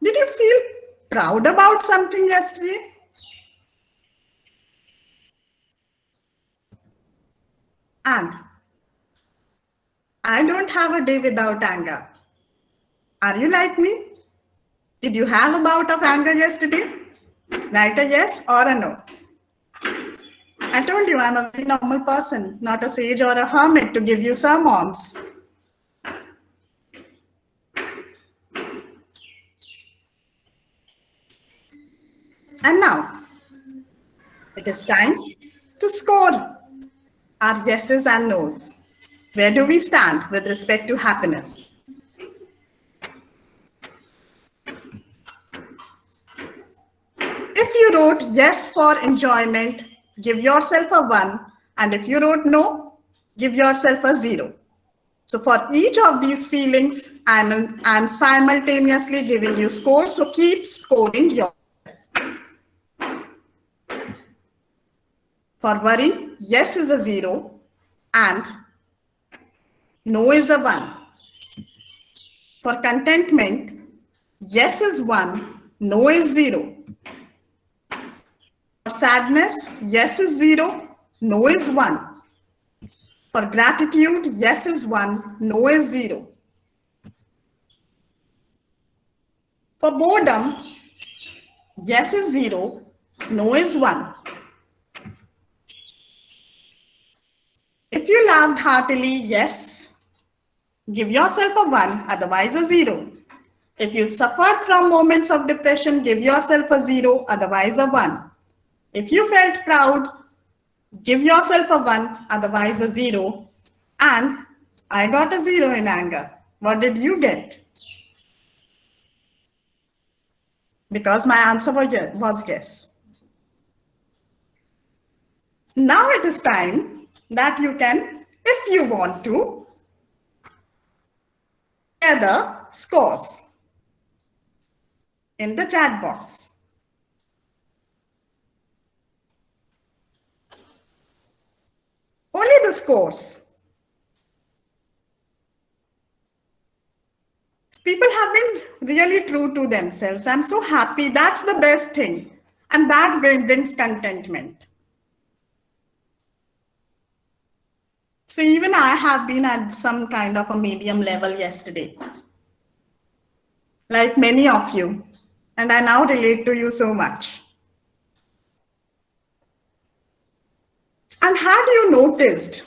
Did you feel proud about something yesterday? And I don't have a day without anger. Are you like me? Did you have a bout of anger yesterday? Write a yes or a no. I told you I'm a very normal person, not a sage or a hermit to give you sermons. And now, it is time to score our yeses and nos. Where do we stand with respect to happiness? If you wrote yes for enjoyment, give yourself a 1. And if you wrote no, give yourself a 0. So for each of these feelings, I'm simultaneously giving you scores. So keep scoring your. For worry, yes is a 0 and no is a 1. For contentment, yes is 1, no is 0. For sadness, yes is 0, no is 1. For gratitude, yes is 1, no is 0. For boredom, yes is 0, no is 1. If you laughed heartily, yes, give yourself a 1, otherwise a 0. If you suffered from moments of depression, give yourself a 0, otherwise a 1. If you felt proud, give yourself a 1, otherwise a 0. And I got a 0 in anger. What did you get? Because my answer was yes. Now it is time that you can, if you want to, share the scores in the chat box. Only the scores. People have been really true to themselves. I'm so happy. That's the best thing. And that brings contentment. So even I have been at some kind of a medium level yesterday, like many of you. And I now relate to you so much. And had you noticed,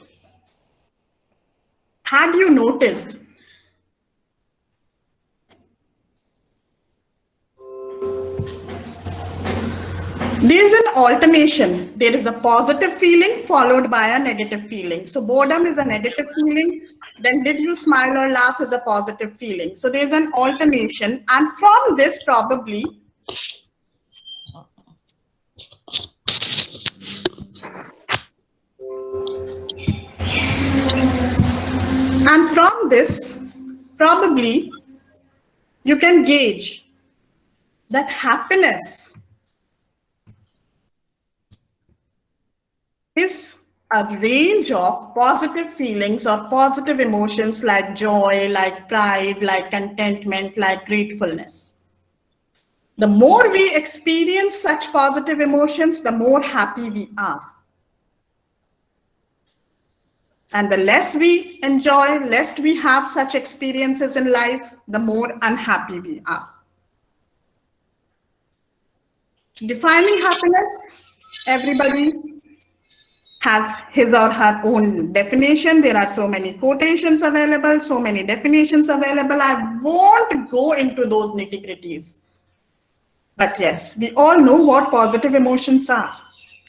there is an alternation. There is a positive feeling followed by a negative feeling. So boredom is a negative feeling. Then did you smile or laugh is a positive feeling. So there's an alternation. And from this probably, And from this, probably you can gauge that happiness is a range of positive feelings or positive emotions like joy, like pride, like contentment, like gratefulness. The more we experience such positive emotions, the more happy we are. And the less we enjoy, less we have such experiences in life, the more unhappy we are. Defining happiness, everybody has his or her own definition. There are so many quotations available, so many definitions available. I won't go into those nitty gritties. But yes, we all know what positive emotions are.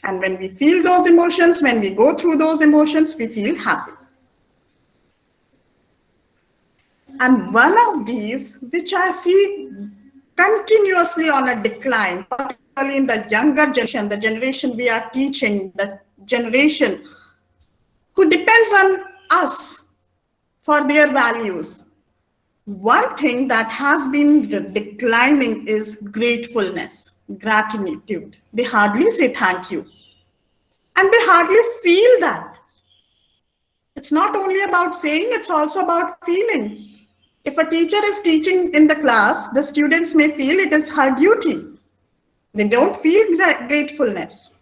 And when we feel those emotions, when we go through those emotions, we feel happy. And one of these, which I see continuously on a decline, particularly in the younger generation, the generation we are teaching, the generation who depends on us for their values. One thing that has been declining is gratefulness, gratitude. They hardly say thank you. And they hardly feel that. It's not only about saying, it's also about feeling. If a teacher is teaching in the class, the students may feel it is her duty. They don't feel gratefulness.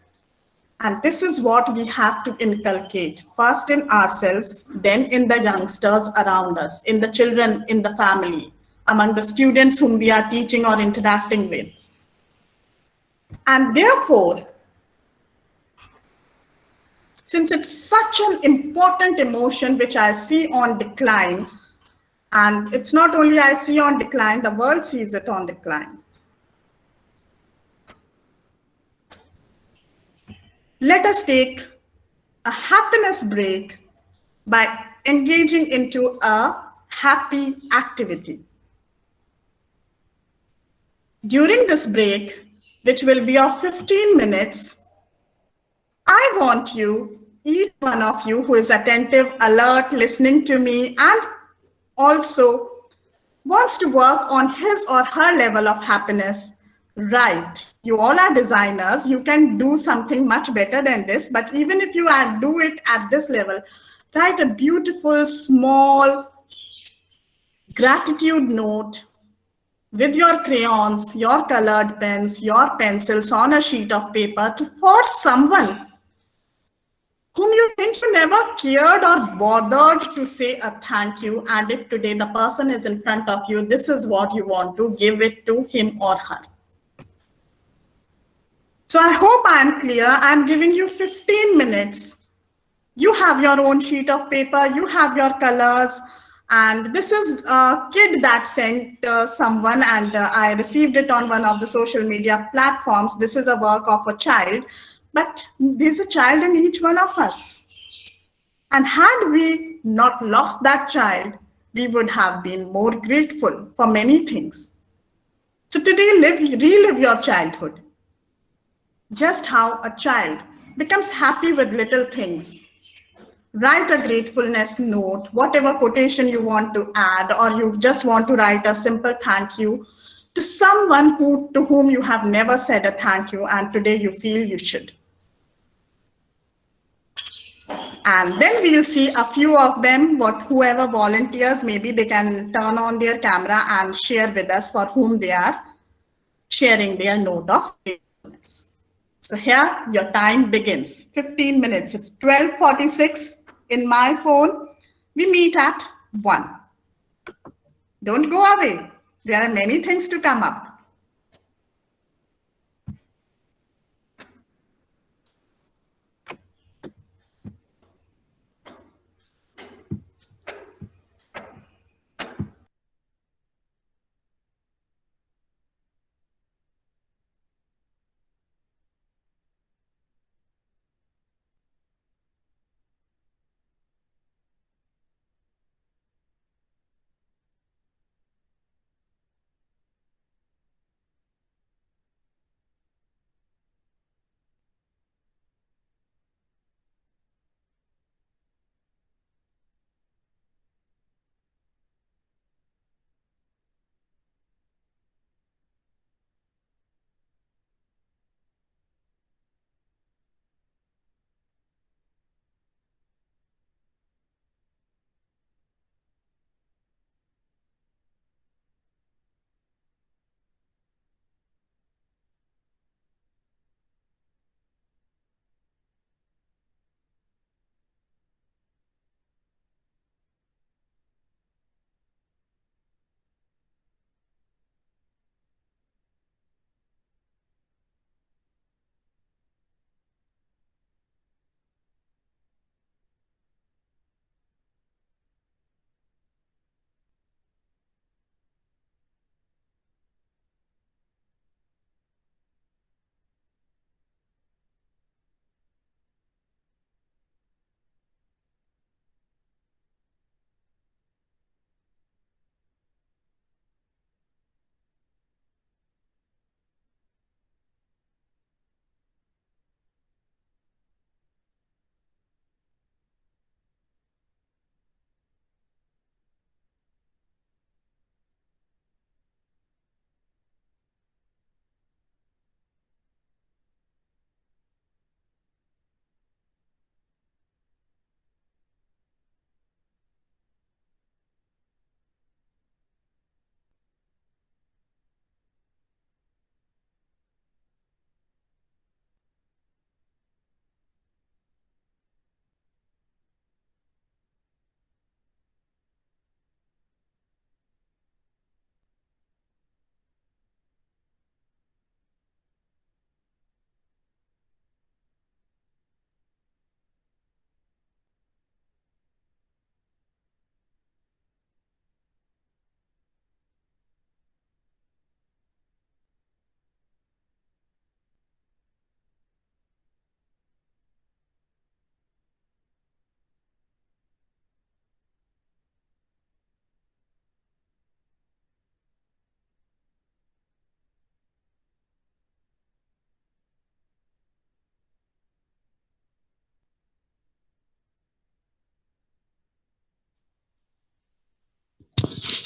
And this is what we have to inculcate first in ourselves, then in the youngsters around us, in the children in the family, among the students whom we are teaching or interacting with. And therefore, since it's such an important emotion which I see on decline, and it's not only I see on decline, the world sees it on decline. Let us take a happiness break by engaging into a happy activity. During this break, which will be of 15 minutes, I want you, each one of you who is attentive, alert, listening to me, and also wants to work on his or her level of happiness, right? You all are designers. You can do something much better than this. But even if you do it at this level, write a beautiful, small gratitude note with your crayons, your colored pens, your pencils on a sheet of paper for someone whom you think you never cared or bothered to say a thank you. And if today the person is in front of you, this is what you want to give it to him or her. So I hope I am clear. I'm giving you 15 minutes. You have your own sheet of paper, you have your colors. And this is a kid that sent someone, and I received it on one of the social media platforms. This is a work of a child, but there's a child in each one of us. And had we not lost that child, we would have been more grateful for many things. So today, relive your childhood. Just how a child becomes happy with little things. Write a gratefulness note, whatever quotation you want to add, or you just want to write a simple thank you to someone to whom you have never said a thank you, and today you feel you should. And then we'll see a few of them, whoever volunteers, maybe they can turn on their camera and share with us for whom they are sharing their note of gratefulness. So here your time begins, 15 minutes. It's 12:46 in my phone. We meet at 1. Don't go away. There are many things to come up.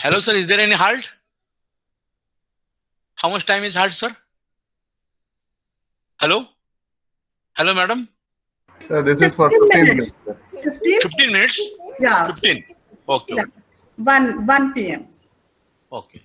Hello, sir. Is there any halt? How much time is halt, sir? Hello? Hello, madam? So this is for 15 15 minutes. minutes. 15? 15 minutes? Yeah. 15. Okay. Yeah. 1 p.m. Okay.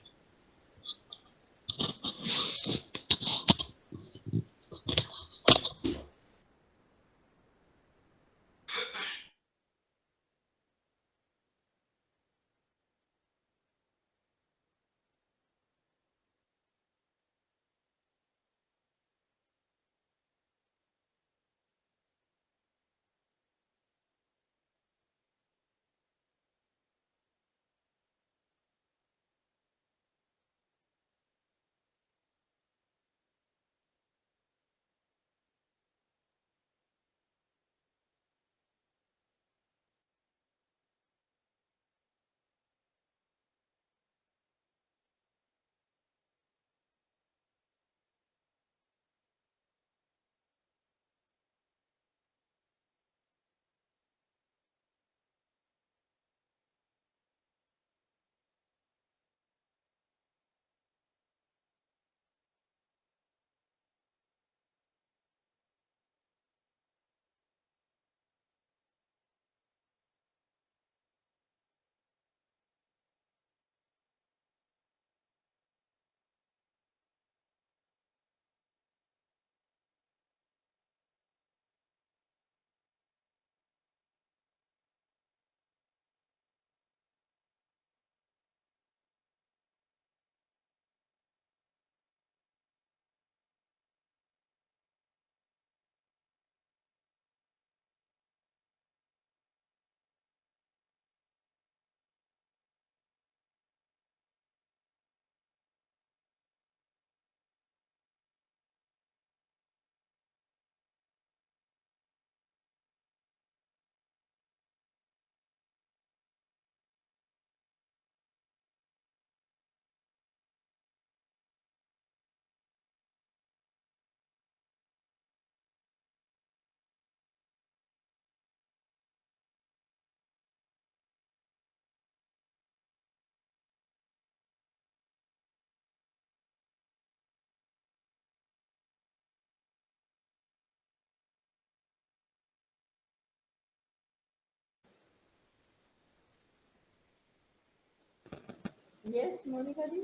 Yes, Monika ji?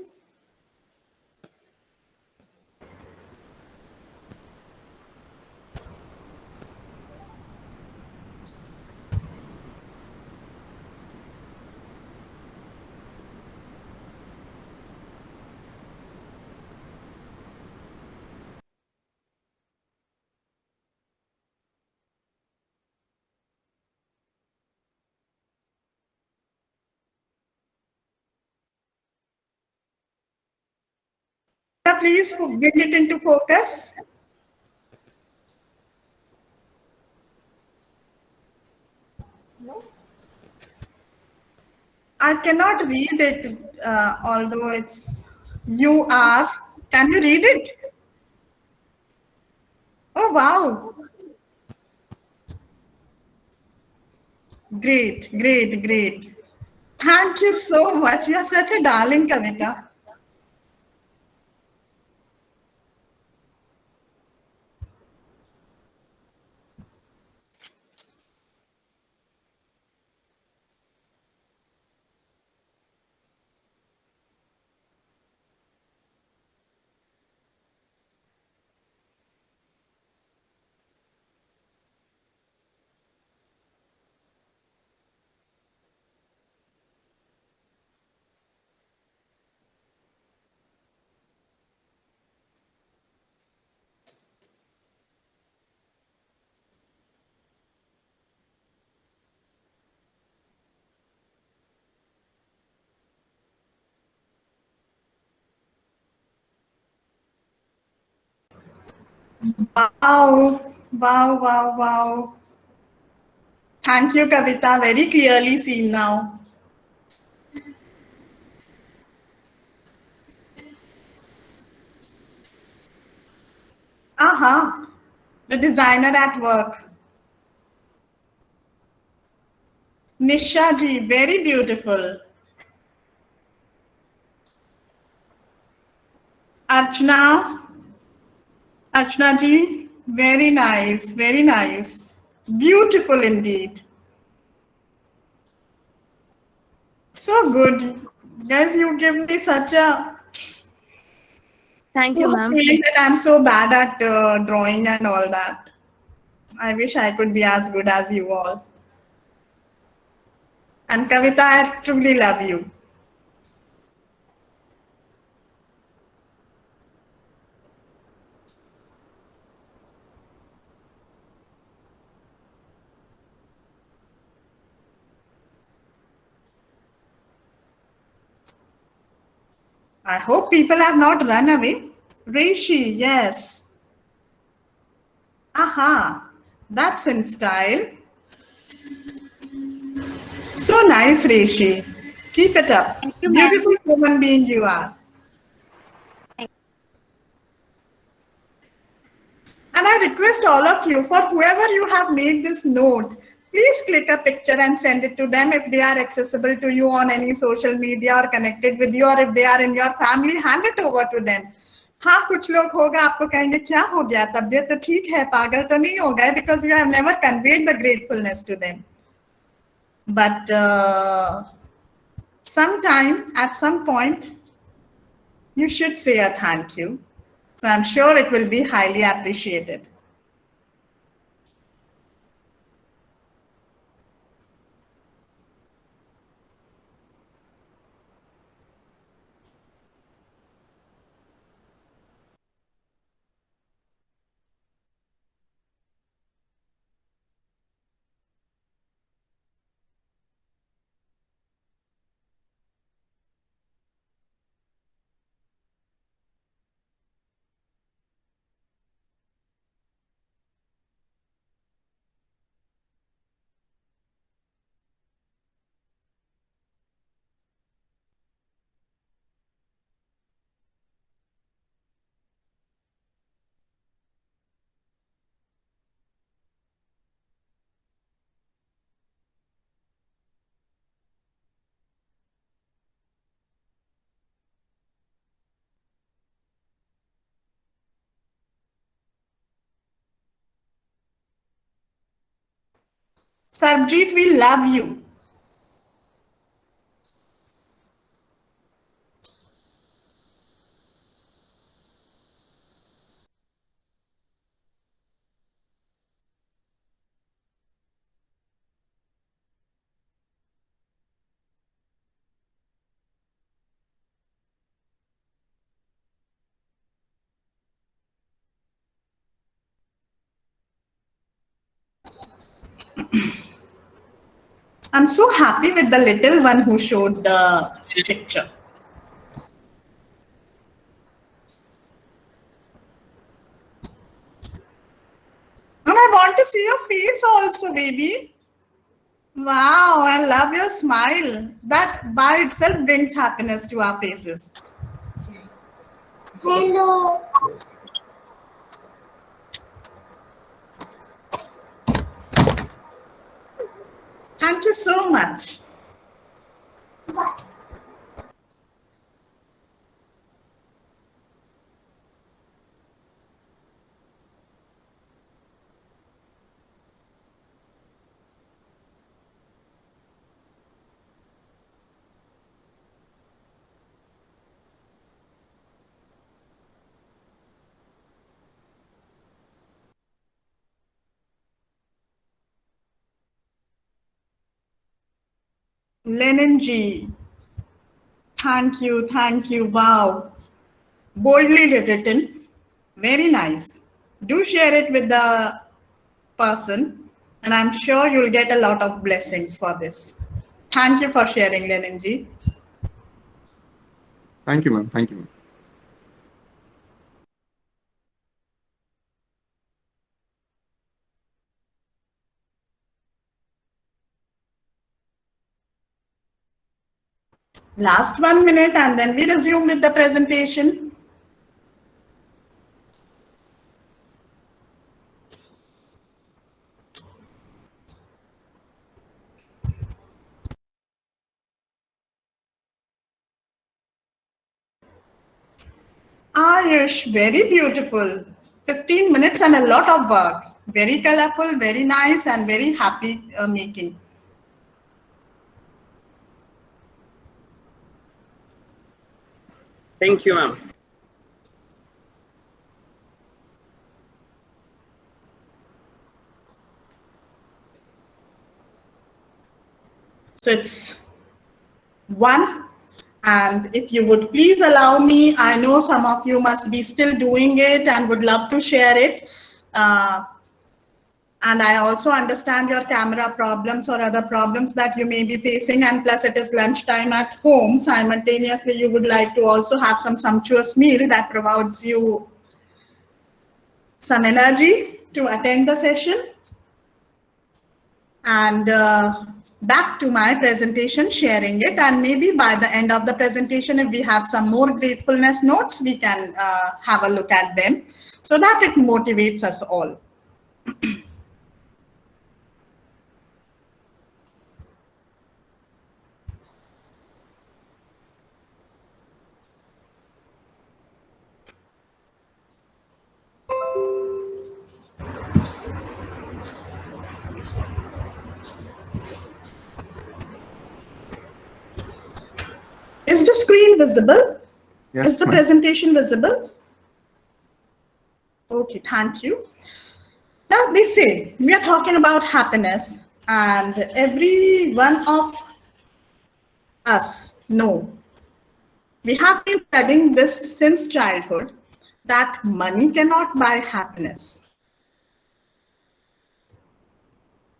Please bring it into focus. No? I cannot read it, although it's you are. Can you read it? Oh, wow. Great, great, great. Thank you so much. You are such a darling, Kavita. Wow, wow, wow, wow. Thank you, Kavita. Very clearly seen now. Uh-huh. The designer at work. Nisha ji, very beautiful. Archana, Archana ji, very nice, very nice. Beautiful indeed. So good. Guys, you give me such a Thank you, ma'am. feeling that I'm so bad at drawing and all that. I wish I could be as good as you all. And Kavita, I truly love you. I hope people have not run away. Rishi, yes. Aha, that's in style. So nice, Rishi. Keep it up. Thank you, ma'am. Beautiful human being you are. And I request all of you, for whoever you have made this note, please click a picture and send it to them if they are accessible to you on any social media or connected with you, or if they are in your family, hand it over to them. हाँ कुछ लोग होगा आपको कहेंगे क्या हो गया तबीयत तो ठीक है पागल तो नहीं हो गए because you have never conveyed the gratefulness to them. But sometime at some point you should say a thank you. So I'm sure it will be highly appreciated. Sarjeet, we love you. I'm so happy with the little one who showed the picture. And I want to see your face also, baby. Wow, I love your smile. That by itself brings happiness to our faces. Hello. Thank you so much. Lenin ji, thank you, thank you. Wow. Boldly written. Very nice. Do share it with the person, and I'm sure you'll get a lot of blessings for this. Thank you for sharing, Lenin ji. Thank you, ma'am. Thank you, ma'am. Last 1 minute, and then we resume with the presentation. Ayush, very beautiful. 15 minutes and a lot of work. Very colorful, very nice, and very happy making. Thank you, ma'am. So it's one. And if you would please allow me, I know some of you must be still doing it and would love to share it. And I also understand your camera problems or other problems that you may be facing. And plus it is lunchtime at home. Simultaneously, you would like to also have some sumptuous meal that provides you some energy to attend the session. And back to my presentation, sharing it. And maybe by the end of the presentation, if we have some more gratefulness notes, we can have a look at them so that it motivates us all. Is the screen visible? Yes, Is the ma'am. presentation visible? Okay, thank you. Now, they say we are talking about happiness, and every one of us know. We have been studying this since childhood, that money cannot buy happiness.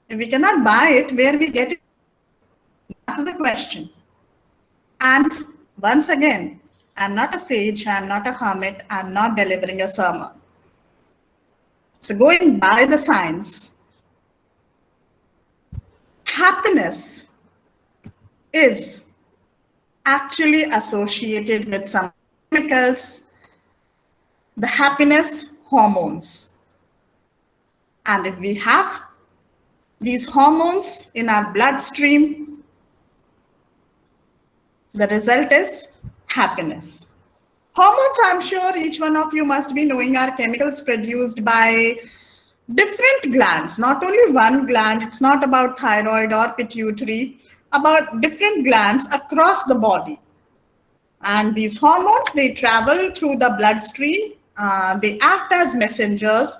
If we cannot buy it, where we get it? That's the question. And once again, I'm not a sage, I'm not a hermit, I'm not delivering a sermon. So going by the science, happiness is actually associated with some chemicals, the happiness hormones. And if we have these hormones in our bloodstream, the result is happiness. Hormones, I'm sure each one of you must be knowing, are chemicals produced by different glands, not only one gland. It's not about thyroid or pituitary, about different glands across the body. And these hormones, they travel through the bloodstream, they act as messengers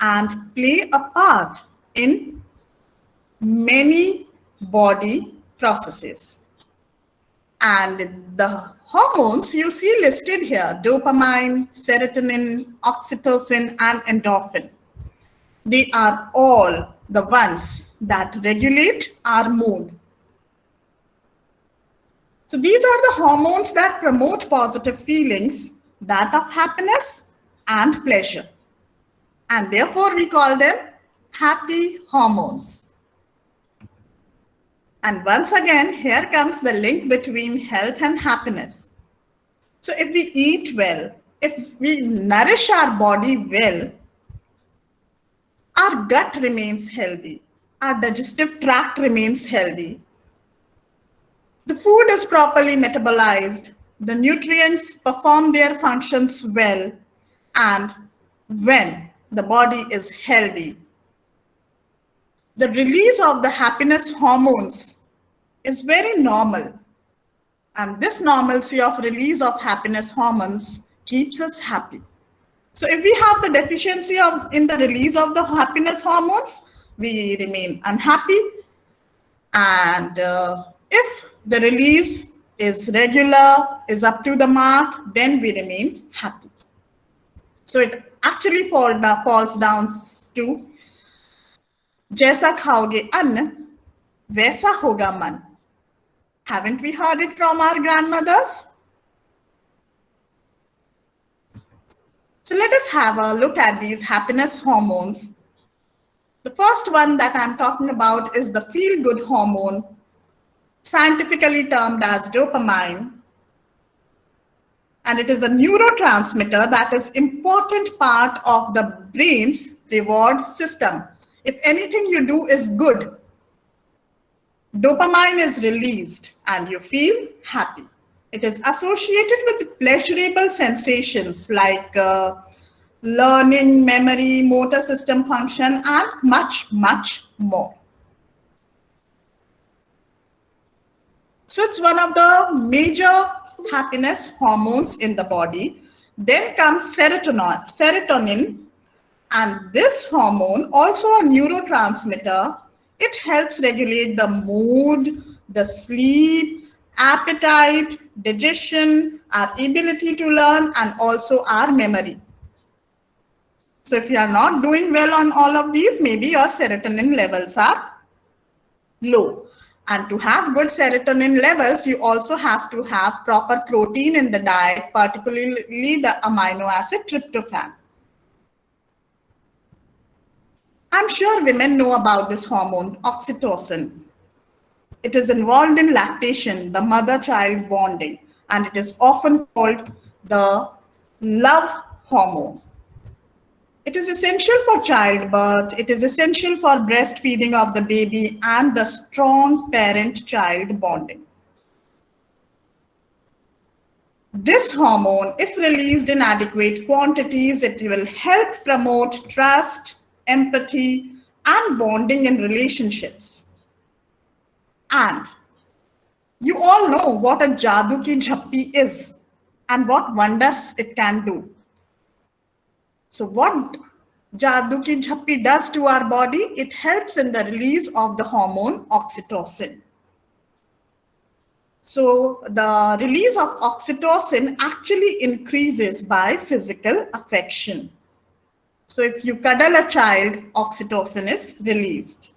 and play a part in many body processes. And the hormones you see listed here, dopamine, serotonin, oxytocin, and endorphin, they are all the ones that regulate our mood. So these are the hormones that promote positive feelings, that of happiness and pleasure. And therefore we call them happy hormones. And once again, here comes the link between health and happiness. So if we eat well, if we nourish our body well, our gut remains healthy, our digestive tract remains healthy. The food is properly metabolized, the nutrients perform their functions well, and when the body is healthy, the release of the happiness hormones is very normal. And this normalcy of release of happiness hormones keeps us happy. So if we have the deficiency in the release of the happiness hormones, we remain unhappy. And if the release is regular, is up to the mark, then we remain happy. So it actually falls down to जैसा खाओगे अन्न वैसा होगा मन. Haven't we heard it from our grandmothers? So let us have a look at these happiness hormones. The first one that I'm talking about is the feel-good hormone, scientifically termed as dopamine. And it is a neurotransmitter that is important part of the brain's reward system. If anything you do is good, dopamine is released and you feel happy. It is associated with pleasurable sensations like learning, memory, motor system function, and much, much more. So it's one of the major happiness hormones in the body. Then comes serotonin, and this hormone, also a neurotransmitter, it helps regulate the mood, the sleep, appetite, digestion, our ability to learn, and also our memory. So if you are not doing well on all of these, maybe your serotonin levels are low. And to have good serotonin levels, you also have to have proper protein in the diet, particularly the amino acid tryptophan. I'm sure women know about this hormone, oxytocin. It is involved in lactation, the mother-child bonding, and it is often called the love hormone. It is essential for childbirth, it is essential for breastfeeding of the baby and the strong parent-child bonding. This hormone, if released in adequate quantities, it will help promote trust, empathy, and bonding in relationships. And you all know what a Jadoo Ki Jhappi is and what wonders it can do. So what Jadoo Ki Jhappi does to our body, it helps in the release of the hormone oxytocin. So the release of oxytocin actually increases by physical affection. So if you cuddle a child, oxytocin is released.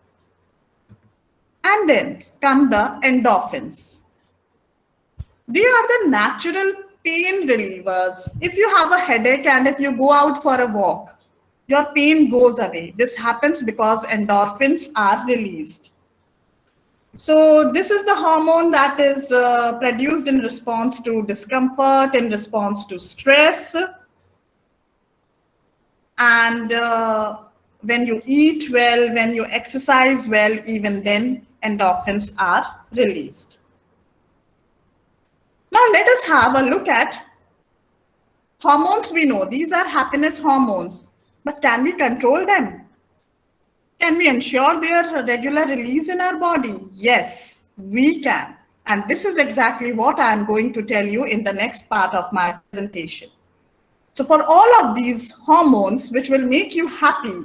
And then come the endorphins. They are the natural pain relievers. If you have a headache and if you go out for a walk, your pain goes away. This happens because endorphins are released. So this is the hormone that is produced in response to discomfort, in response to stress. And when you eat well, when you exercise well, even then endorphins are released. Now let us have a look at hormones. We know these are happiness hormones, but can we control them? Can we ensure their regular release in our body? Yes, we can. And this is exactly what I am going to tell you in the next part of my presentation. So for all of these hormones which will make you happy,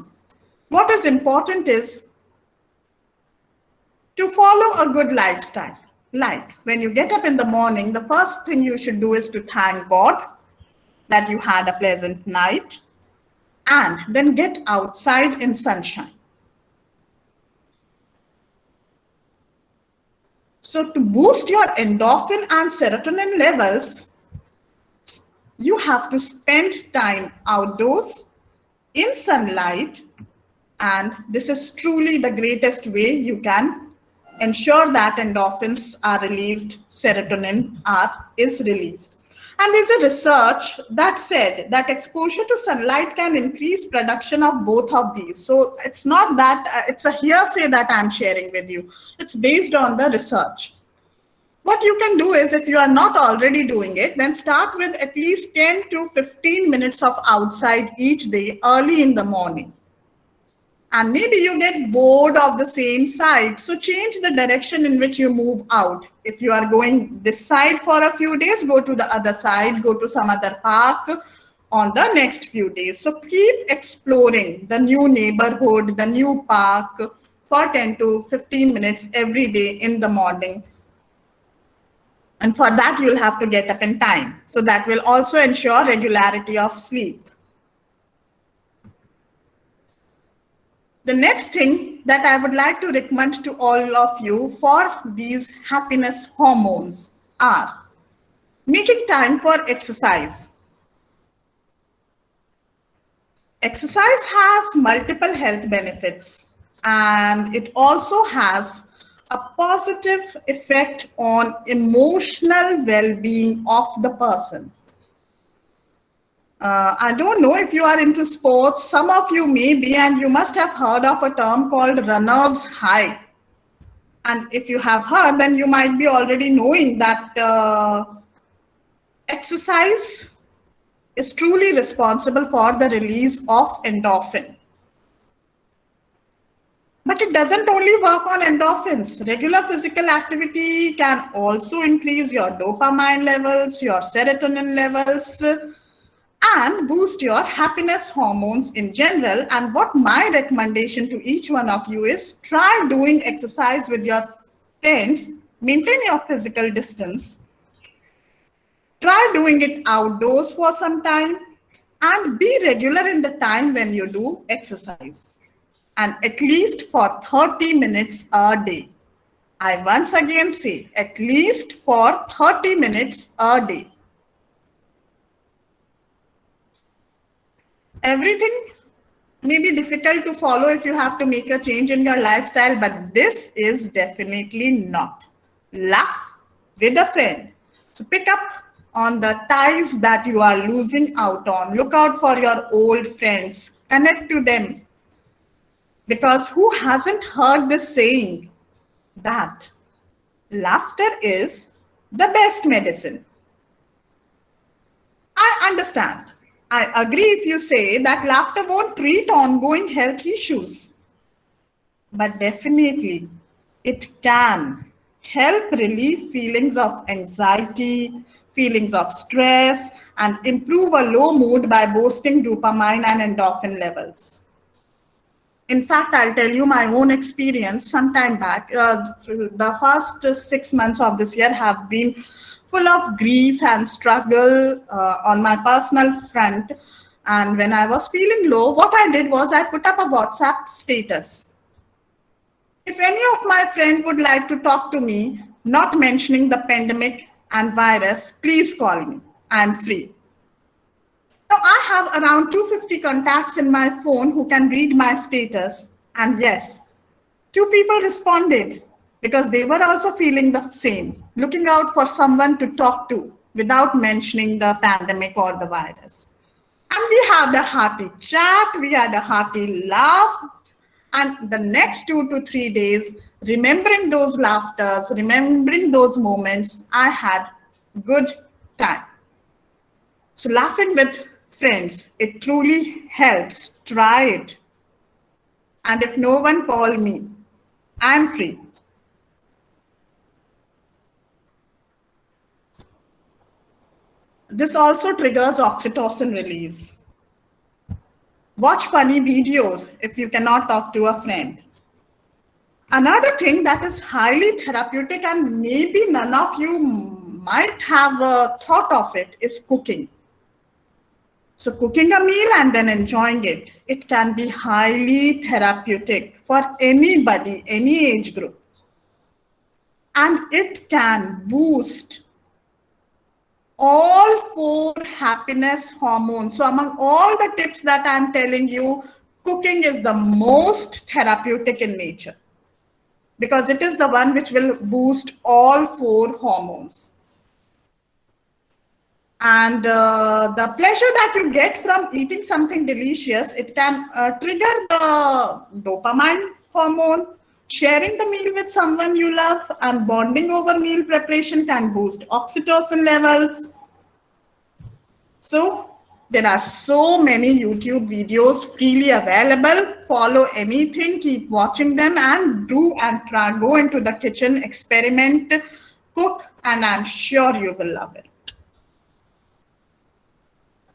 what is important is to follow a good lifestyle. Like when you get up in the morning, the first thing you should do is to thank God that you had a pleasant night, and then get outside in sunshine. So to boost your endorphin and serotonin levels, you have to spend time outdoors in sunlight, and this is truly the greatest way you can ensure that endorphins are released, serotonin is released. And there's a research that said that exposure to sunlight can increase production of both of these. So it's not that it's a hearsay that I'm sharing with you. It's based on the research. What you can do is, if you are not already doing it, then start with at least 10 to 15 minutes of outside each day early in the morning. And maybe you get bored of the same side, so change the direction in which you move out. If you are going this side for a few days, go to the other side, go to some other park on the next few days. So keep exploring the new neighborhood, the new park for 10 to 15 minutes every day in the morning. And for that, you'll have to get up in time. So that will also ensure regularity of sleep. The next thing that I would like to recommend to all of you for these happiness hormones are making time for exercise. Exercise has multiple health benefits, and it also has a positive effect on emotional well-being of the person. I don't know if you are into sports. Some of you may be, and you must have heard of a term called runner's high. And if you have heard, then you might be already knowing that exercise is truly responsible for the release of endorphin. But it doesn't only work on endorphins. Regular physical activity can also increase your dopamine levels, your serotonin levels, and boost your happiness hormones in general. And what my recommendation to each one of you is, try doing exercise with your friends, maintain your physical distance, try doing it outdoors for some time, and be regular in the time when you do exercise, and at least for 30 minutes a day. I once again say, at least for 30 minutes a day. Everything may be difficult to follow if you have to make a change in your lifestyle, but this is definitely not. Laugh with a friend. So pick up on the ties that you are losing out on. Look out for your old friends. Connect to them. Because who hasn't heard this saying that laughter is the best medicine? I understand. I agree if you say that laughter won't treat ongoing health issues, but definitely it can help relieve feelings of anxiety, feelings of stress, and improve a low mood by boosting dopamine and endorphin levels. In fact, I'll tell you my own experience some time back. The first 6 months of this year have been full of grief and struggle on my personal front. And when I was feeling low, what I did was I put up a WhatsApp status. If any of my friends would like to talk to me, not mentioning the pandemic and virus, please call me. I'm free. Now, I have around 250 contacts in my phone who can read my status. And yes, 2 people responded because they were also feeling the same, looking out for someone to talk to without mentioning the pandemic or the virus. And we had a hearty chat, we had a hearty laugh. And the next 2 to 3 days, remembering those laughters, remembering those moments, I had good time. So laughing with friends, it truly helps. Try it. And if no one call me, I'm free. This also triggers oxytocin release. Watch funny videos if you cannot talk to a friend. Another thing that is highly therapeutic and maybe none of you might have thought of it is cooking. So cooking a meal and then enjoying it, it can be highly therapeutic for anybody, any age group. And it can boost all 4 happiness hormones. So among all the tips that I'm telling you, cooking is the most therapeutic in nature because it is the one which will boost all 4 hormones. And the pleasure that you get from eating something delicious, it can trigger the dopamine hormone. Sharing the meal with someone you love and bonding over meal preparation can boost oxytocin levels. So there are so many YouTube videos freely available. Follow anything, keep watching them, and do and try, go into the kitchen, experiment, cook, and I'm sure you will love it.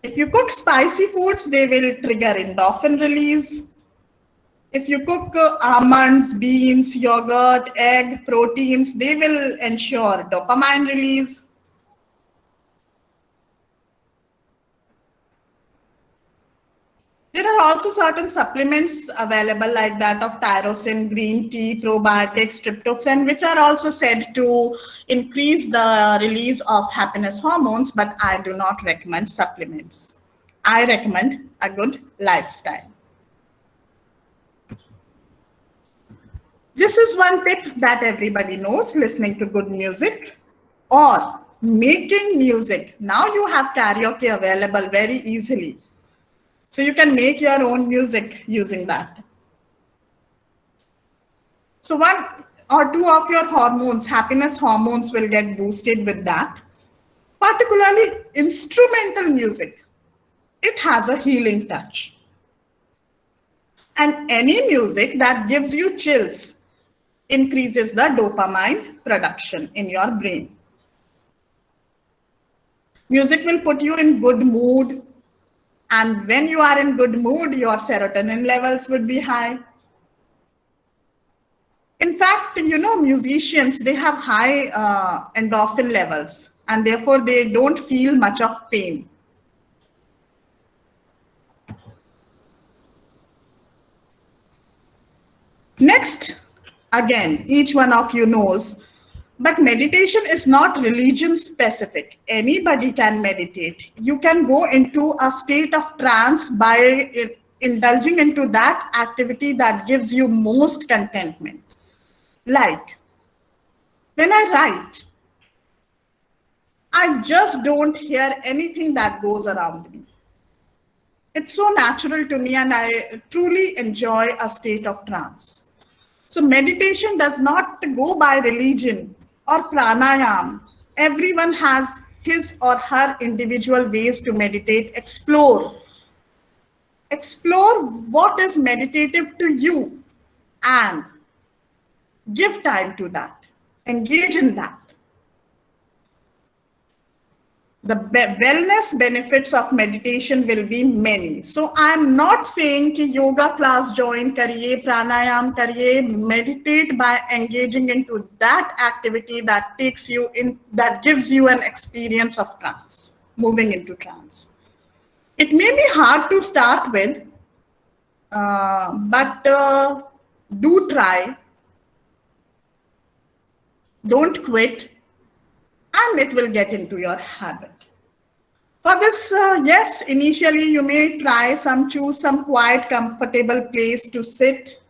If you cook spicy foods, they will trigger endorphin release. If you cook almonds, beans, yogurt, egg, proteins, they will ensure dopamine release. There are also certain supplements available like that of tyrosine, green tea, probiotics, tryptophan, which are also said to increase the release of happiness hormones, but I do not recommend supplements. I recommend a good lifestyle. This is one tip that everybody knows, listening to good music or making music. Now you have karaoke available very easily. So you can make your own music using that. So 1 or 2 of your hormones, happiness hormones, will get boosted with that. particularly instrumental music. It has a healing touch. And any music that gives you chills increases the dopamine production in your brain. Music will put you in good mood, and when you are in good mood, your serotonin levels would be high. In fact, musicians, they have high endorphin levels, and therefore they don't feel much of pain. Next, again, each one of you knows, but meditation is not religion specific. Anybody can meditate. You can go into a state of trance by indulging into that activity that gives you most contentment. Like when I write, I just don't hear anything that goes around me. It's so natural to me, and I truly enjoy a state of trance. So meditation does not go by religion or pranayam. Everyone has his or her individual ways to meditate. Explore. Explore what is meditative to you and give time to that. Engage in that. The wellness benefits of meditation will be many. So I'm not saying ki yoga class join kariye, pranayam kariye, meditate by engaging into that activity that takes you in, that gives you an experience of trance, moving into trance. It may be hard to start with, but do try. Don't quit, and it will get into your habit. For this, yes, initially you may choose some quiet, comfortable place to sit.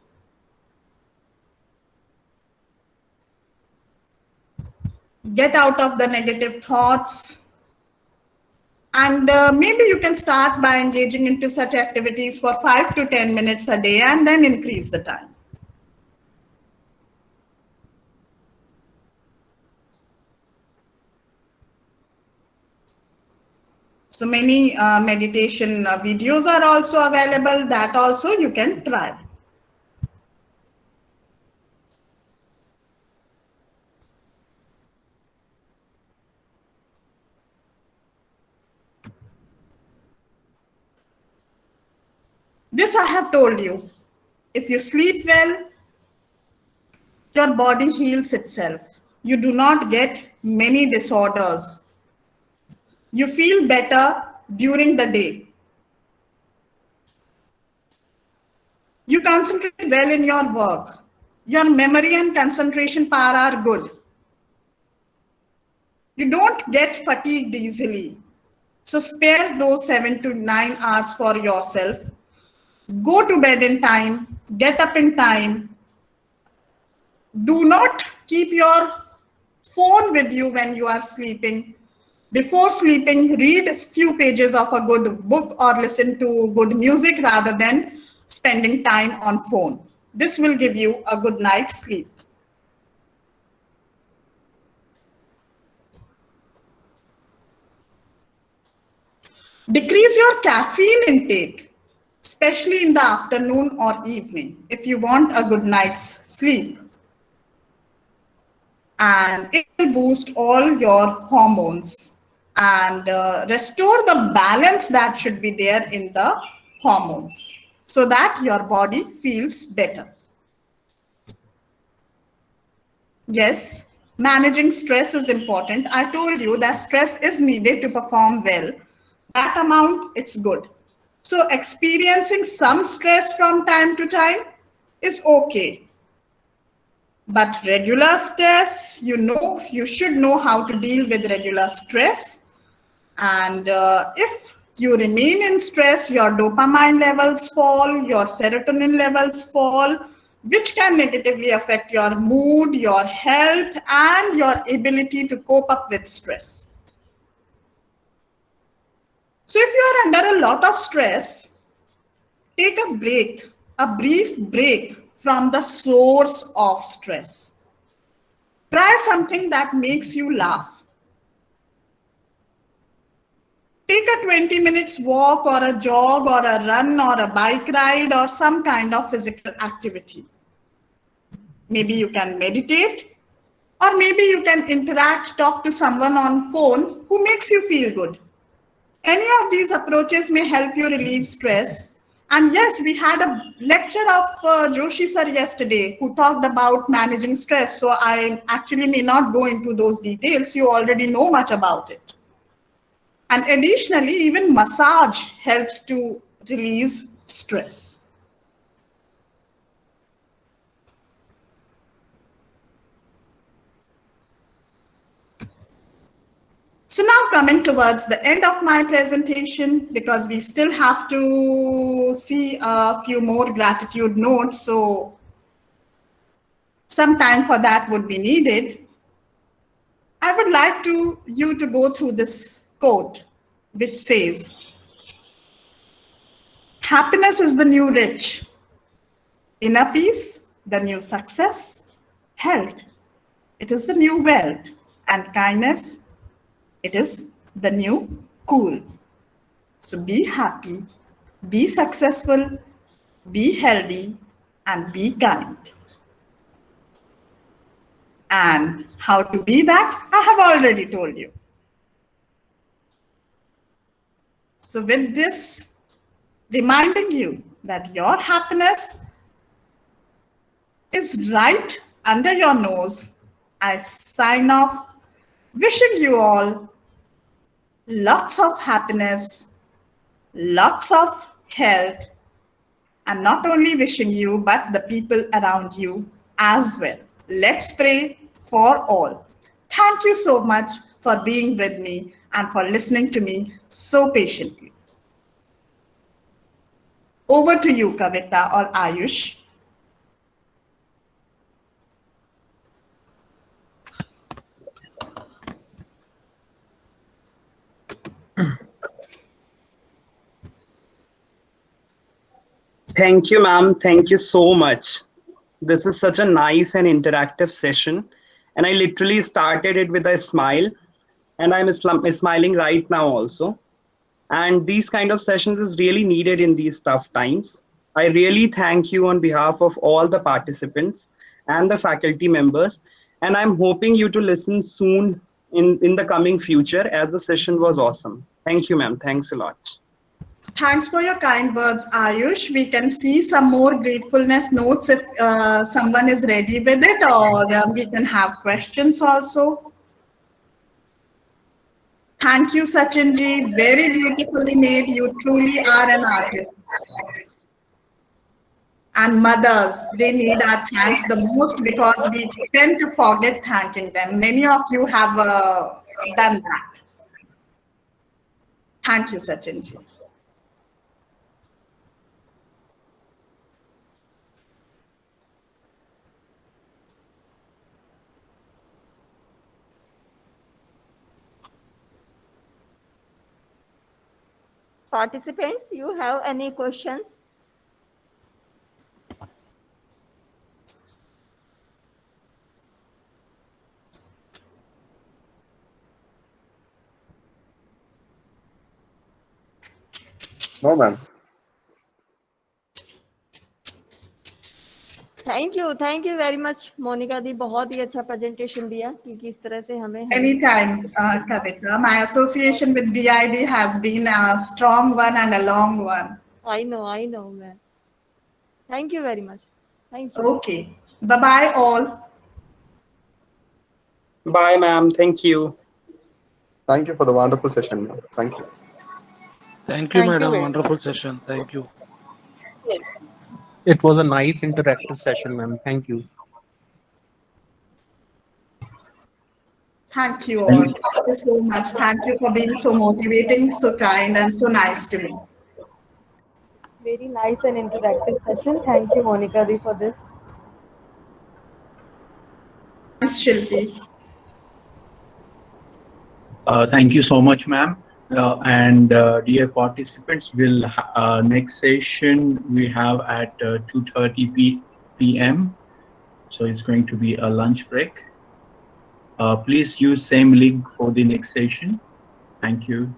Get out of the negative thoughts. And maybe you can start by engaging into such activities for 5 to 10 minutes a day and then increase the time. So many meditation videos are also available, that also you can try. This I have told you. If you sleep well, your body heals itself. You do not get many disorders. You feel better during the day. You concentrate well in your work. Your memory and concentration power are good. You don't get fatigued easily. So spare those 7 to 9 hours for yourself. Go to bed in time. Get up in time. Do not keep your phone with you when you are sleeping. Before sleeping, read a few pages of a good book or listen to good music rather than spending time on phone. This will give you a good night's sleep. Decrease your caffeine intake, especially in the afternoon or evening, if you want a good night's sleep. And it will boost all your hormones and restore the balance that should be there in the hormones so that your body feels better. Yes, managing stress is important. I told you that stress is needed to perform well. That amount, it's good. So experiencing some stress from time to time is okay. But regular stress, you should know how to deal with regular stress. And if you remain in stress, your dopamine levels fall, your serotonin levels fall, which can negatively affect your mood, your health, and your ability to cope up with stress. So if you are under a lot of stress, take a break, a brief break from the source of stress. Try something that makes you laugh. Take a 20 minutes walk or a jog or a run or a bike ride or some kind of physical activity. Maybe you can meditate, or maybe you can interact, talk to someone on phone who makes you feel good. Any of these approaches may help you relieve stress. And yes, we had a lecture of Joshi sir yesterday who talked about managing stress. So I actually may not go into those details. You already know much about it. And additionally, even massage helps to release stress. So now coming towards the end of my presentation, because we still have to see a few more gratitude notes, so some time for that would be needed. I would like you to go through this quote, which says, happiness is the new rich, inner peace, the new success, health, it is the new wealth, and kindness, it is the new cool. So be happy, be successful, be healthy, and be kind. And how to be that, I have already told you. So with this, reminding you that your happiness is right under your nose, I sign off, wishing you all lots of happiness, lots of health, and not only wishing you, but the people around you as well. Let's pray for all. Thank you so much for being with me and for listening to me so patiently. Over to you, Kavita or Ayush. Thank you, ma'am. Thank you so much. This is such a nice and interactive session. And I literally started it with a smile. And I'm smiling right now also. And these kind of sessions is really needed in these tough times. I really thank you on behalf of all the participants and the faculty members. And I'm hoping you to listen soon in the coming future, as the session was awesome. Thank you, ma'am. Thanks a lot. Thanks for your kind words, Ayush. We can see some more gratefulness notes if someone is ready with it, or we can have questions also. Thank you, Sachinji. Very beautifully made. You truly are an artist. And mothers, they need our thanks the most because we tend to forget thanking them. Many of you have done that. Thank you, Sachinji. Participants, you have any questions? No, ma'am. Thank you very much Monika दी, बहुत ही अच्छा presentation दिया कि किस तरह से हमें Anytime, Kavita. My association with BID has been a strong one and a long one. I know ma'am. Thank you very much. Thank you. Okay. Bye-bye all. Bye, ma'am. Thank you. Thank you for the wonderful session, ma'am. Thank you. Thank you, madam. Wonderful session. Thank you. It was a nice interactive session, ma'am. Thank you. Thank you all. Thank you so much. Thank you for being so motivating, so kind, and so nice to me. Very nice and interactive session. Thank you, Monika Di, for this. Thanks, Shilpi. Thank you so much, ma'am. And dear participants, we'll next session we have at 2:30 p.m. So it's going to be a lunch break. Please use same link for the next session. Thank you.